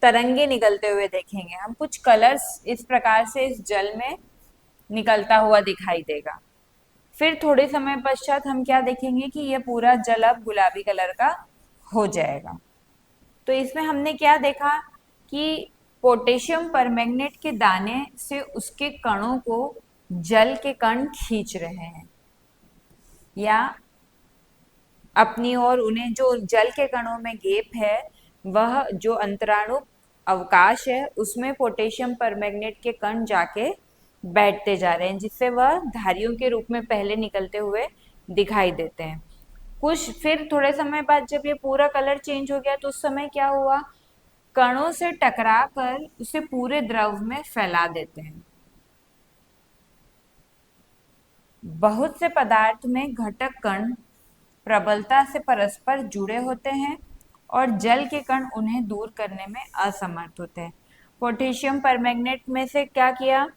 तरंगे निकलते हुए देखेंगे। हम कुछ कलर्स इस प्रकार से इस जल में निकलता हुआ दिखाई देगा। फिर थोड़े समय पश्चात हम क्या देखेंगे कि यह पूरा जल अब गुलाबी कलर का हो जाएगा। तो इसमें हमने क्या देखा कि पोटेशियम परमैंगनेट के दाने से उसके कणों को जल के कण खींच रहे हैं या अपनी ओर उन्हें, जो जल के कणों में गैप है वह जो अंतराणु अवकाश है उसमें पोटेशियम परमैंगनेट के कण जाके बैठते जा रहे हैं, जिससे वह धारियों के रूप में पहले निकलते हुए दिखाई देते हैं। कुछ फिर थोड़े समय बाद जब ये पूरा कलर चेंज हो गया तो उस समय क्या हुआ, कणों से टकरा कर उसे पूरे द्रव में फैला देते हैं। बहुत से पदार्थ में घटक कण प्रबलता से परस्पर जुड़े होते हैं और जल के कण उन्हें दूर करने में असमर्थ होते हैं। पोटेशियम परमैंगनेट में से क्या किया,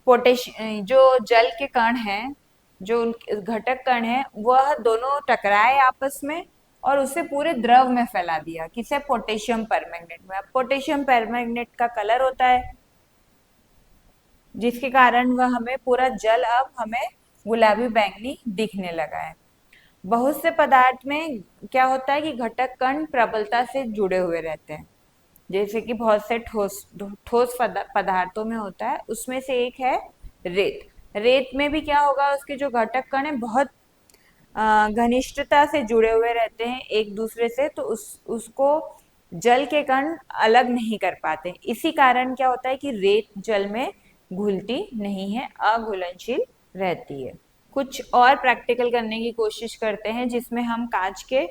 जो जल के कण हैं, जो घटक कण हैं, वह दोनों टकराए आपस में और उसे पूरे द्रव में फैला दिया। किसे? पोटेशियम परमैंगनेट में। अब पोटेशियम परमैंगनेट का कलर होता है, जिसके कारण वह हमें पूरा जल अब हमें गुलाबी बैंगनी दिखने लगा है। बहुत से पदार्थ में क्या होता है कि घटक कण प्रबलता से जुड़े हुए रहते हैं, जैसे कि बहुत से ठोस ठोस पदार्थों में होता है, उसमें से एक है रेत। रेत में भी क्या होगा, उसके जो घटक कण है बहुत घनिष्ठता से जुड़े हुए रहते हैं एक दूसरे से, तो उसको जल के कण अलग नहीं कर पाते। इसी कारण क्या होता है कि रेत जल में घुलती नहीं है, अघुलनशील रहती है। कुछ और प्रैक्टिकल करने की कोशिश करते हैं, जिसमें हम कांच के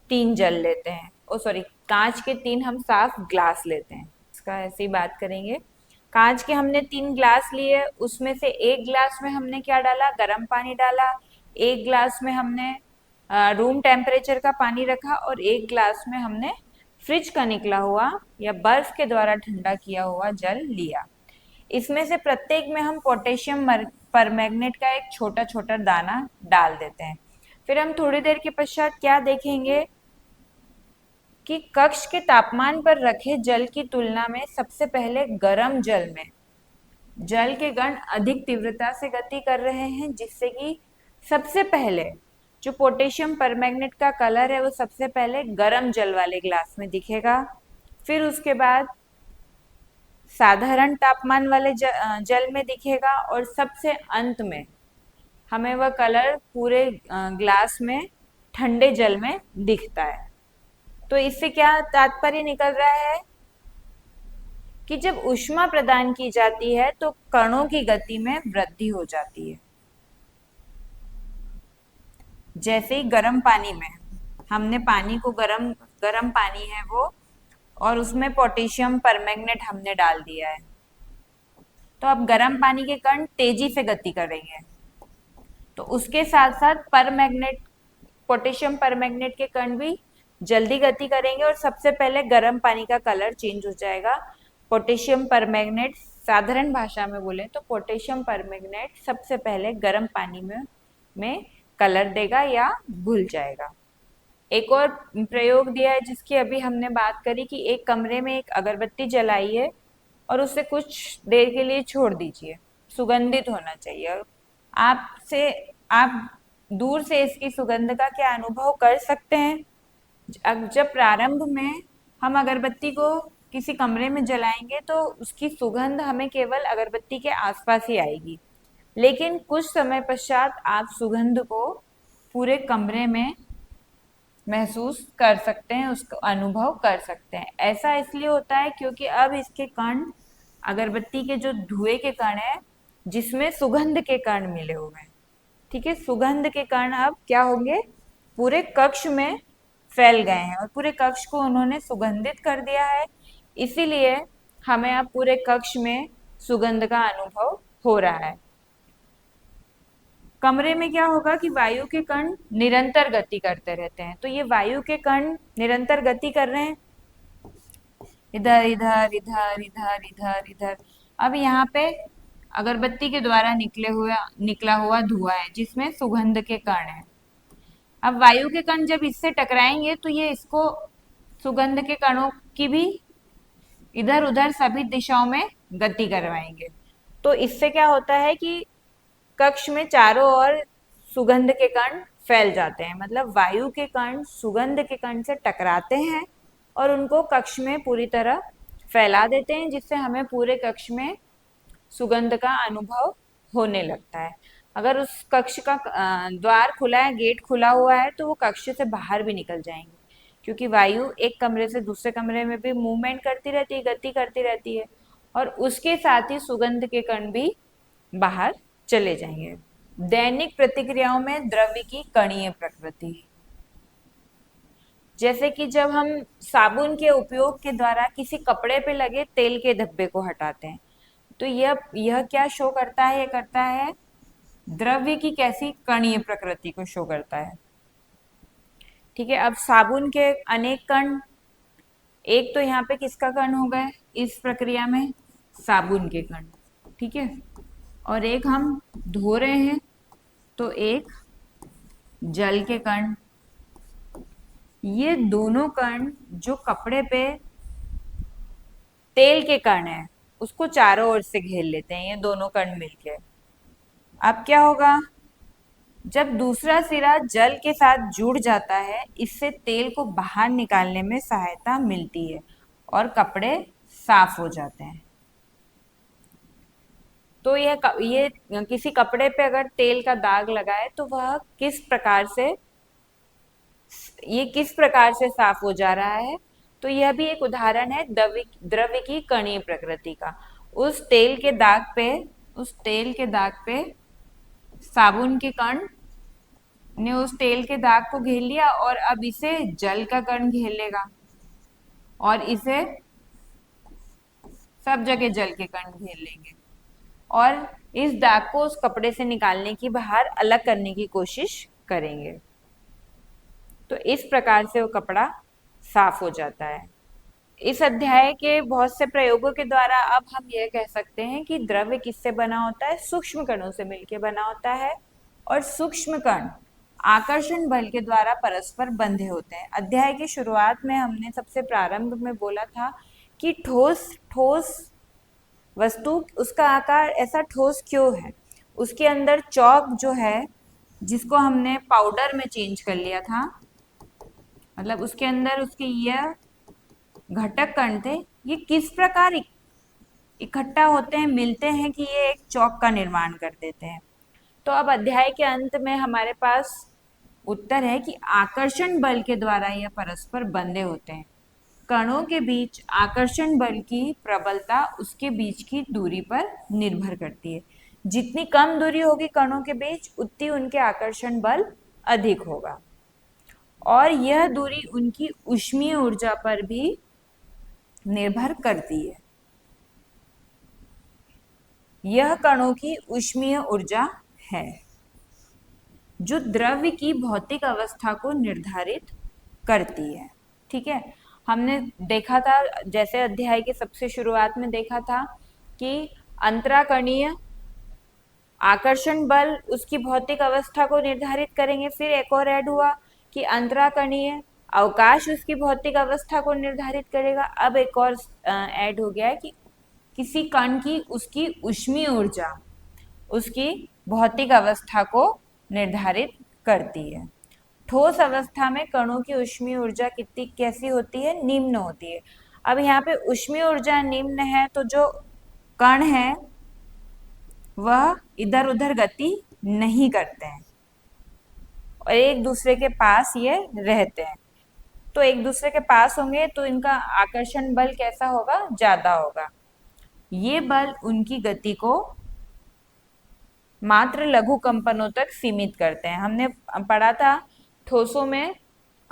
3 जल लेते हैं, ओ सॉरी, कांच के 3 हम साफ ग्लास लेते हैं। इसका ऐसे ही बात करेंगे। कांच के हमने 3 ग्लास लिए, उसमें से एक ग्लास में हमने क्या डाला, गर्म पानी डाला। एक ग्लास में हमने रूम टेम्परेचर का पानी रखा और एक ग्लास में हमने फ्रिज का निकला हुआ या बर्फ के द्वारा ठंडा किया हुआ जल लिया। इसमें से प्रत्येक में हम पोटेशियम परमैंगनेट का एक छोटा छोटा दाना डाल देते हैं। फिर हम थोड़ी देर के पश्चात क्या देखेंगे कि कक्ष के तापमान पर रखे जल की तुलना में सबसे पहले गर्म जल में जल के कण अधिक तीव्रता से गति कर रहे हैं, जिससे कि सबसे पहले जो पोटेशियम परमैंगनेट का कलर है वो सबसे पहले गर्म जल वाले ग्लास में दिखेगा। फिर उसके बाद साधारण तापमान वाले जल में दिखेगा और सबसे अंत में हमें वह कलर पूरे ग्लास में ठंडे जल में दिखता है। तो इससे क्या तात्पर्य निकल रहा है कि जब ऊष्मा प्रदान की जाती है तो कणों की गति में वृद्धि हो जाती है। जैसे ही गर्म पानी में हमने पानी को गर्म पानी है वो, और उसमें पोटेशियम परमैंगनेट हमने डाल दिया है, तो अब गर्म पानी के कण तेजी से गति करेंगे, तो उसके साथ साथ पोटेशियम परमैंगनेट के कण भी जल्दी गति करेंगे और सबसे पहले गर्म पानी का कलर चेंज हो जाएगा। पोटेशियम परमैंगनेट, साधारण भाषा में बोले तो पोटेशियम परमैंगनेट सबसे पहले गर्म पानी में कलर देगा या घुल जाएगा। एक और प्रयोग दिया है जिसकी अभी हमने बात करी कि एक कमरे में एक अगरबत्ती जलाइए और उसे कुछ देर के लिए छोड़ दीजिए, सुगंधित होना चाहिए। और आप दूर से इसकी सुगंध का क्या अनुभव कर सकते हैं? जब प्रारंभ में हम अगरबत्ती को किसी कमरे में जलाएंगे तो उसकी सुगंध हमें केवल अगरबत्ती के आसपास ही आएगी, लेकिन कुछ समय पश्चात आप सुगंध को पूरे कमरे में महसूस कर सकते हैं, उसको अनुभव कर सकते हैं। ऐसा इसलिए होता है क्योंकि अब इसके कण, अगरबत्ती के जो धुएं के कण है जिसमें सुगंध के कण मिले हुए हैं, ठीक है, सुगंध के कण अब क्या होंगे, पूरे कक्ष में फैल गए हैं और पूरे कक्ष को उन्होंने सुगंधित कर दिया है। इसीलिए हमें अब पूरे कक्ष में सुगंध का अनुभव हो रहा है। कमरे में क्या होगा कि वायु के कण निरंतर गति करते रहते हैं, तो ये वायु के कण निरंतर गति कर रहे हैं, इधर इधर इधर इधर इधर इधर। अब यहाँ पे अगरबत्ती के द्वारा निकला हुआ धुआं है जिसमें सुगंध के कण है। अब वायु के कण जब इससे टकराएंगे तो ये इसको, सुगंध के कणों की भी इधर उधर सभी दिशाओं में गति करवाएंगे। तो इससे क्या होता है कि कक्ष में चारों ओर सुगंध के कण फैल जाते हैं, मतलब वायु के कण सुगंध के कण से टकराते हैं और उनको कक्ष में पूरी तरह फैला देते हैं, जिससे हमें पूरे कक्ष में सुगंध का अनुभव होने लगता है। अगर उस कक्ष का द्वार खुला है, गेट खुला हुआ है, तो वो कक्ष से बाहर भी निकल जाएंगे, क्योंकि वायु एक कमरे से दूसरे कमरे में भी मूवमेंट करती रहती है, गति करती रहती है, और उसके साथ ही सुगंध के कण भी बाहर चले जाएंगे। दैनिक प्रतिक्रियाओं में द्रव्य की कणीय प्रकृति, जैसे कि जब हम साबुन के उपयोग के द्वारा किसी कपड़े पे लगे तेल के धब्बे को हटाते हैं, तो यह क्या शो करता है, ये करता है द्रव्य की कैसी कणीय प्रकृति को शो करता है। ठीक है, अब साबुन के अनेक कण एक तो यहाँ पे किसका कण हो गए इस प्रक्रिया में, साबुन के कण, ठीक है, और एक हम धो रहे हैं तो एक जल के कण। ये दोनों कण जो कपड़े पे तेल के कण है उसको चारों ओर से घेर लेते हैं, ये दोनों कण मिलके। अब क्या होगा, जब दूसरा सिरा जल के साथ जुड़ जाता है इससे तेल को बाहर निकालने में सहायता मिलती है और कपड़े साफ हो जाते हैं। तो ये किसी कपड़े पे अगर तेल का दाग लगा है तो वह किस प्रकार से साफ हो जा रहा है। तो यह भी एक उदाहरण है द्रव्य की कणीय प्रकृति का। उस तेल के दाग पे साबुन के कण ने उस तेल के दाग को घेर लिया और अब इसे जल का कण घेर लेगा और इसे सब जगह जल के कण घेर लेंगे और इस दाग को उस कपड़े से निकालने की, बाहर अलग करने की कोशिश करेंगे। तो इस प्रकार से वो कपड़ा साफ हो जाता है। इस अध्याय के बहुत से प्रयोगों के द्वारा अब हम यह कह सकते हैं कि द्रव्य किससे बना होता है, सूक्ष्म कणों से मिलकर बना होता है और सूक्ष्म कण आकर्षण बल के द्वारा परस्पर बंधे होते हैं। अध्याय की शुरुआत में हमने सबसे प्रारंभ में बोला था कि ठोस ठोस वस्तु, उसका आकार ऐसा ठोस क्यों है, उसके अंदर चौक जो है जिसको हमने पाउडर में चेंज कर लिया था, मतलब उसके अंदर उसके यह घटक कण थे, ये किस प्रकार इकट्ठा होते हैं, मिलते हैं कि ये एक चौक का निर्माण कर देते हैं। तो अब अध्याय के अंत में हमारे पास उत्तर है कि आकर्षण बल के द्वारा यह परस्पर बंधे होते हैं। कणों के बीच आकर्षण बल की प्रबलता उसके बीच की दूरी पर निर्भर करती है। जितनी कम दूरी होगी कणों के बीच उतनी उनके आकर्षण बल अधिक होगा और यह दूरी उनकी ऊष्मीय ऊर्जा पर भी निर्भर करती है। यह कणों की ऊष्मीय ऊर्जा है जो द्रव्य की भौतिक अवस्था को निर्धारित करती है। ठीक है, हमने देखा था, जैसे अध्याय के सबसे शुरुआत में देखा था कि अंतराकणीय आकर्षण बल उसकी भौतिक अवस्था को निर्धारित करेंगे। फिर एक और ऐड हुआ कि अंतराकणीय अवकाश उसकी भौतिक अवस्था को निर्धारित करेगा। अब एक और ऐड हो गया है कि किसी कण की उसकी ऊष्मीय ऊर्जा उसकी भौतिक अवस्था को निर्धारित करती है। ठोस अवस्था में कणों की ऊष्मीय ऊर्जा कितनी कैसी होती है, निम्न होती है। अब यहाँ पे ऊष्मीय ऊर्जा निम्न है तो जो कण है वह इधर उधर गति नहीं करते हैं और एक दूसरे के पास ये रहते हैं। तो एक दूसरे के पास होंगे तो इनका आकर्षण बल कैसा होगा, ज्यादा होगा। ये बल उनकी गति को मात्र लघु कंपनों तक सीमित करते हैं। हमने पढ़ा था ठोसों में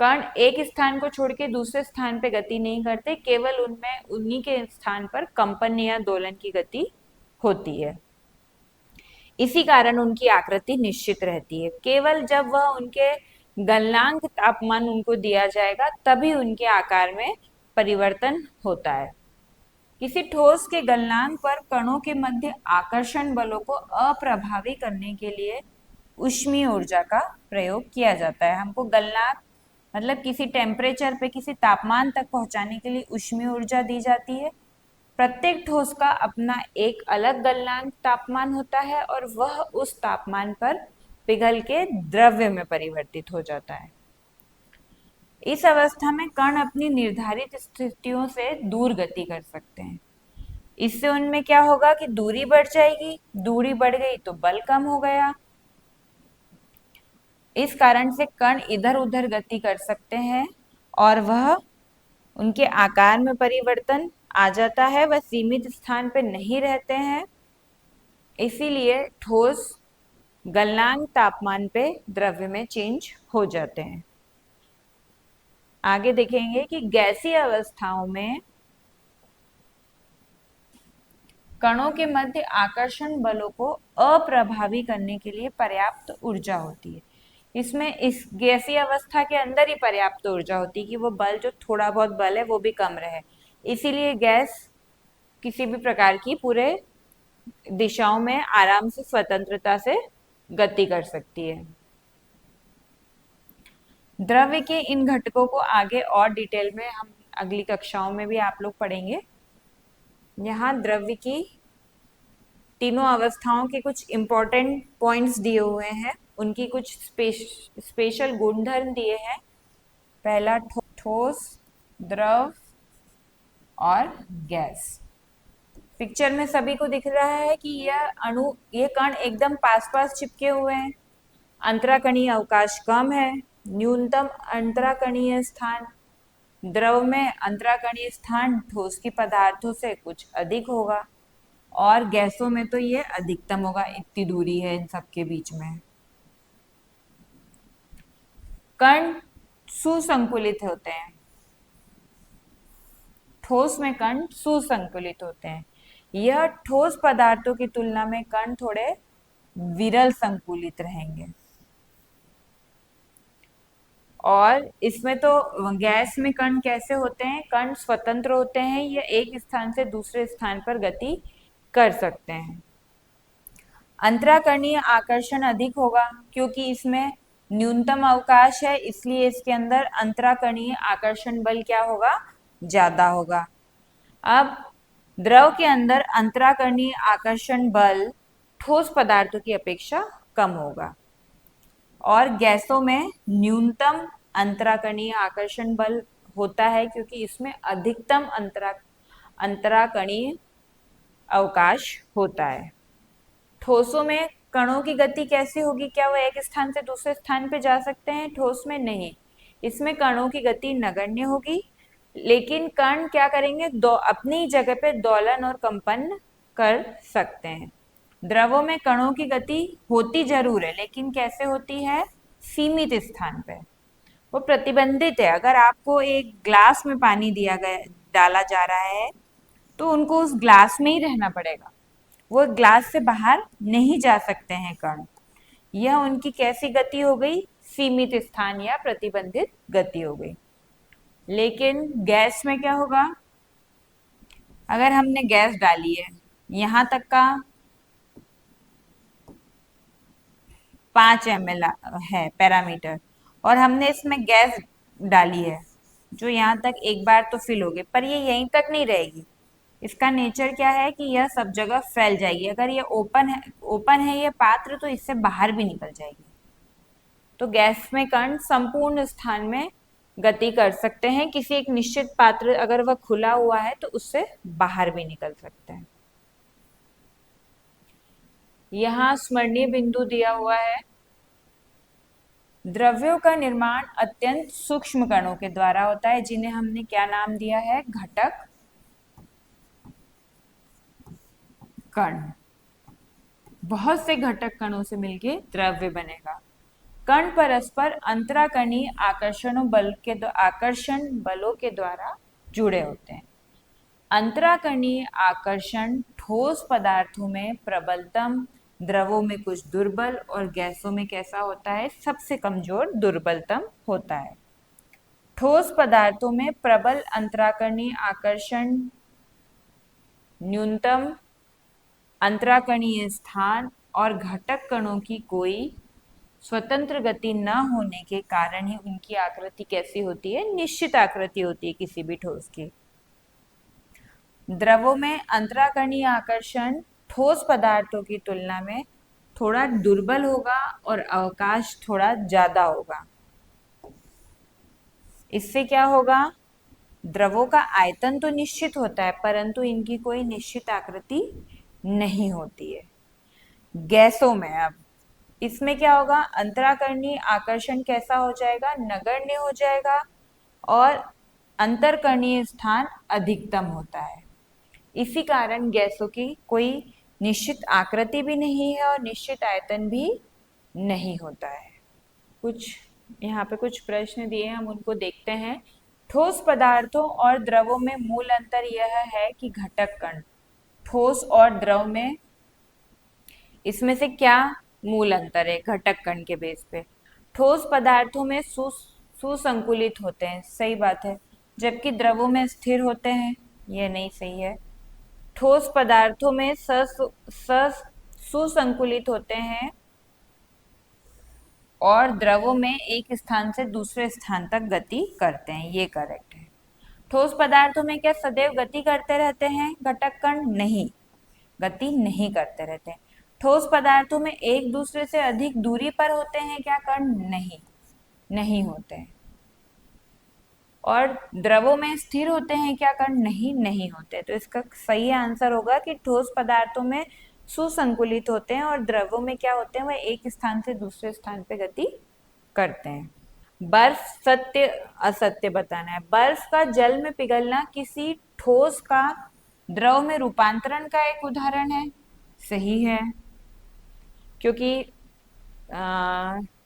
कण एक स्थान को छोड़ के दूसरे स्थान पे गति नहीं करते, केवल उनमें उन्हीं के स्थान पर कंपन या दोलन की गति होती है। इसी कारण उनकी आकृति निश्चित रहती है। केवल जब वह उनके गलनांक तापमान उनको दिया जाएगा तभी उनके आकार में परिवर्तन होता है। किसी ठोस के गलनांक पर कणों के मध्य आकर्षण बलों को अप्रभावी करने के लिए ऊष्मीय ऊर्जा का प्रयोग किया जाता है। हमको गलनांक मतलब किसी टेम्परेचर पे, किसी तापमान तक पहुंचाने के लिए ऊष्मीय ऊर्जा दी जाती है। प्रत्येक ठोस का अपना एक अलग गलनांक तापमान होता है और वह उस तापमान पर पिघल के द्रव्य में परिवर्तित हो जाता है। इस अवस्था में कण अपनी निर्धारित स्थितियों से दूर गति कर सकते हैं। इससे उनमें क्या होगा कि दूरी बढ़ जाएगी, दूरी बढ़ गई तो बल कम हो गया। इस कारण से कण इधर उधर गति कर सकते हैं और वह उनके आकार में परिवर्तन आ जाता है, वह सीमित स्थान पे नहीं रहते हैं। इसीलिए ठोस गलनांक तापमान पे द्रव्य में चेंज हो जाते हैं। आगे देखेंगे कि गैसीय अवस्थाओं में कणों के मध्य आकर्षण बलों को अप्रभावी करने के लिए पर्याप्त ऊर्जा होती है। इसमें इस गैसीय अवस्था के अंदर ही पर्याप्त ऊर्जा होती है कि वो बल, जो थोड़ा बहुत बल है वो भी कम रहे। इसीलिए गैस किसी भी प्रकार की पूरे दिशाओं में आराम से स्वतंत्रता से गति कर सकती है। द्रव्य के इन घटकों को आगे और डिटेल में हम अगली कक्षाओं में भी आप लोग पढ़ेंगे। यहाँ द्रव्य की तीनों अवस्थाओं के कुछ इंपॉर्टेंट पॉइंट्स दिए हुए हैं, उनकी कुछ स्पेशल गुणधर्म दिए हैं। पहला ठोस, द्रव और गैस। पिक्चर में सभी को दिख रहा है कि ये कण एकदम पास पास चिपके हुए हैं। अंतराकणीय अवकाश कम है। न्यूनतम अंतराकणीय स्थान द्रव में, अंतराकणीय स्थान ठोस की पदार्थों से कुछ अधिक होगा, और गैसों में तो ये अधिकतम होगा। इतनी दूरी है इन सबके बीच में। कण सुसंकुलित होते हैं। ठोस में कण सुसंकुलित होते हैं। यह ठोस पदार्थों की तुलना में कण थोड़े विरल संकुलित रहेंगे। और इसमें तो गैस में कण कैसे होते हैं? कण स्वतंत्र होते हैं, ये एक स्थान से दूसरे स्थान पर गति कर सकते हैं। अंतराकर्णीय आकर्षण अधिक होगा क्योंकि इसमें न्यूनतम अवकाश है, इसलिए इसके अंदर अंतराकर्णीय आकर्षण बल क्या होगा? ज्यादा होगा। अब द्रव के अंदर अंतराकर्णीय आकर्षण बल ठोस पदार्थों की अपेक्षा कम होगा, और गैसों में न्यूनतम अंतराकर्णीय आकर्षण बल होता है क्योंकि इसमें अधिकतम अंतराकर्णीय अवकाश होता है। ठोसों में कणों की गति कैसी होगी? क्या वो एक स्थान से दूसरे स्थान पे जा सकते हैं? ठोस में नहीं, इसमें कणों की गति नगण्य होगी, लेकिन कण क्या करेंगे? अपनी जगह पे दोलन और कंपन कर सकते हैं। द्रवों में कणों की गति होती जरूर है, लेकिन कैसे होती है? सीमित स्थान पे। वो प्रतिबंधित है। अगर आपको एक ग्लास में पानी डाला जा रहा है, तो उनको उस ग्लास में ही रहना पड़ेगा, वो ग्लास से बाहर नहीं जा सकते हैं कण। यह उनकी कैसी गति हो गई? सीमित स्थान या प्रतिबंधित गति हो गई। लेकिन गैस में क्या होगा? अगर हमने गैस डाली है, यहां तक का 5 ml है पैरामीटर, और हमने इसमें गैस डाली है जो यहाँ तक एक बार तो फिल हो गई, पर ये यहीं तक नहीं रहेगी। इसका नेचर क्या है कि यह सब जगह फैल जाएगी। अगर ये ओपन है ये पात्र, तो इससे बाहर भी निकल जाएगी। तो गैस में कण संपूर्ण स्थान में गति कर सकते हैं। किसी एक निश्चित पात्र अगर वह खुला हुआ है तो उससे बाहर भी निकल सकते हैं। यहाँ स्मरणीय बिंदु दिया हुआ है। द्रव्यों का निर्माण अत्यंत सूक्ष्म कणों के द्वारा होता है, जिन्हें हमने क्या नाम दिया है? घटक कण। बहुत से घटक कणों से मिलकर द्रव्य बनेगा। कण परस्पर अंतराकर्णीय आकर्षण बलों के द्वारा जुड़े होते हैं। अंतराकर्णीय आकर्षण ठोस पदार्थों में प्रबलतम, द्रवों में कुछ दुर्बल, और गैसों में कैसा होता है? सबसे कमजोर, दुर्बलतम होता है। ठोस पदार्थों में प्रबल अंतराकर्णीय आकर्षण, न्यूनतम अंतराकर्णीय स्थान और घटक कणों की कोई स्वतंत्र गति न होने के कारण ही उनकी आकृति कैसी होती है? निश्चित आकृति होती है किसी भी ठोस की। द्रवों में अंतराकर्णीय आकर्षण ठोस पदार्थों की तुलना में थोड़ा दुर्बल होगा और अवकाश थोड़ा ज्यादा होगा। इससे क्या होगा? द्रवों का आयतन तो निश्चित होता है, परंतु इनकी कोई निश्चित आकृति नहीं होती है। गैसों में अब इसमें क्या होगा? अंतराकर्णीय आकर्षण कैसा हो जाएगा? नगण्य हो जाएगा, और अंतरकर्णीय स्थान अधिकतम होता है। इसी कारण गैसों की कोई निश्चित आकृति भी नहीं है और निश्चित आयतन भी नहीं होता है। कुछ यहाँ पे कुछ प्रश्न दिए हैं, हम उनको देखते हैं। ठोस पदार्थों और द्रवों में मूल अंतर यह है कि घटक कण ठोस और द्रव में, इसमें से क्या मूल अंतर है घटक कण के बेस पे? ठोस पदार्थों में सुसंकुलित होते हैं, सही बात है, जबकि द्रवों में स्थिर होते हैं, ये नहीं सही है। ठोस पदार्थों में सुसंकुलित होते हैं और द्रवों में एक स्थान से दूसरे स्थान तक गति करते हैं, ये करेक्ट है। ठोस पदार्थों में क्या सदैव गति करते रहते हैं घटक कण? नहीं, गति नहीं करते रहते हैं। ठोस पदार्थों में एक दूसरे से अधिक दूरी पर होते हैं क्या कण? नहीं, नहीं होते हैं। और द्रवों में स्थिर होते हैं क्या कण? नहीं, नहीं होते। तो इसका सही आंसर होगा कि ठोस पदार्थों में सुसंकुलित होते हैं और द्रवों में क्या होते हैं, वह एक स्थान से दूसरे स्थान पे गति करते हैं। बर्फ सत्य असत्य बताना है। बर्फ का जल में पिघलना किसी ठोस का द्रव में रूपांतरण का एक उदाहरण है, सही है, क्योंकि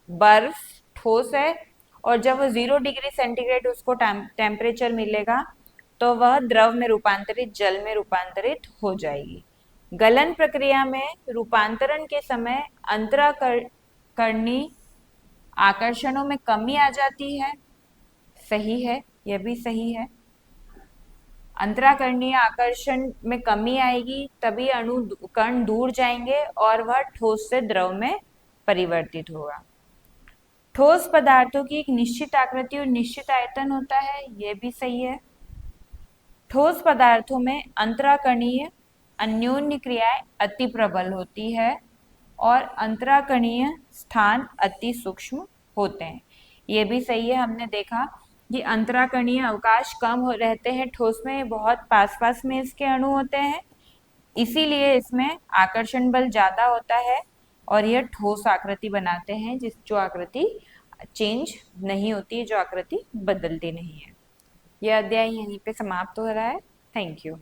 बर्फ ठोस है और जब वो 0 डिग्री सेंटीग्रेड उसको टेम्परेचर मिलेगा तो वह द्रव में रूपांतरित जल में रूपांतरित हो जाएगी। गलन प्रक्रिया में रूपांतरण के समय अंतराकर्णी आकर्षणों में कमी आ जाती है, सही है, यह भी सही है। अंतराकर्णीय आकर्षण में कमी आएगी तभी अणु कण दूर जाएंगे और वह ठोस से द्रव में परिवर्तित होगा। ठोस पदार्थों की एक निश्चित आकृति और निश्चित आयतन होता है, यह भी सही है। ठोस पदार्थों में अंतराकणीय अन्योन्य क्रियाएं अति प्रबल होती है और अंतराकणीय स्थान अति सूक्ष्म होते हैं, ये भी सही है। हमने देखा कि अंतराकणीय अवकाश कम हो रहते हैं ठोस में, बहुत पास पास में इसके अणु होते हैं, इसीलिए इसमें आकर्षण बल ज्यादा होता है और यह ठोस आकृति बनाते हैं, जो आकृति चेंज नहीं होती, जो आकृति बदलती नहीं है। यह अध्याय यहीं पे समाप्त हो रहा है। Thank you.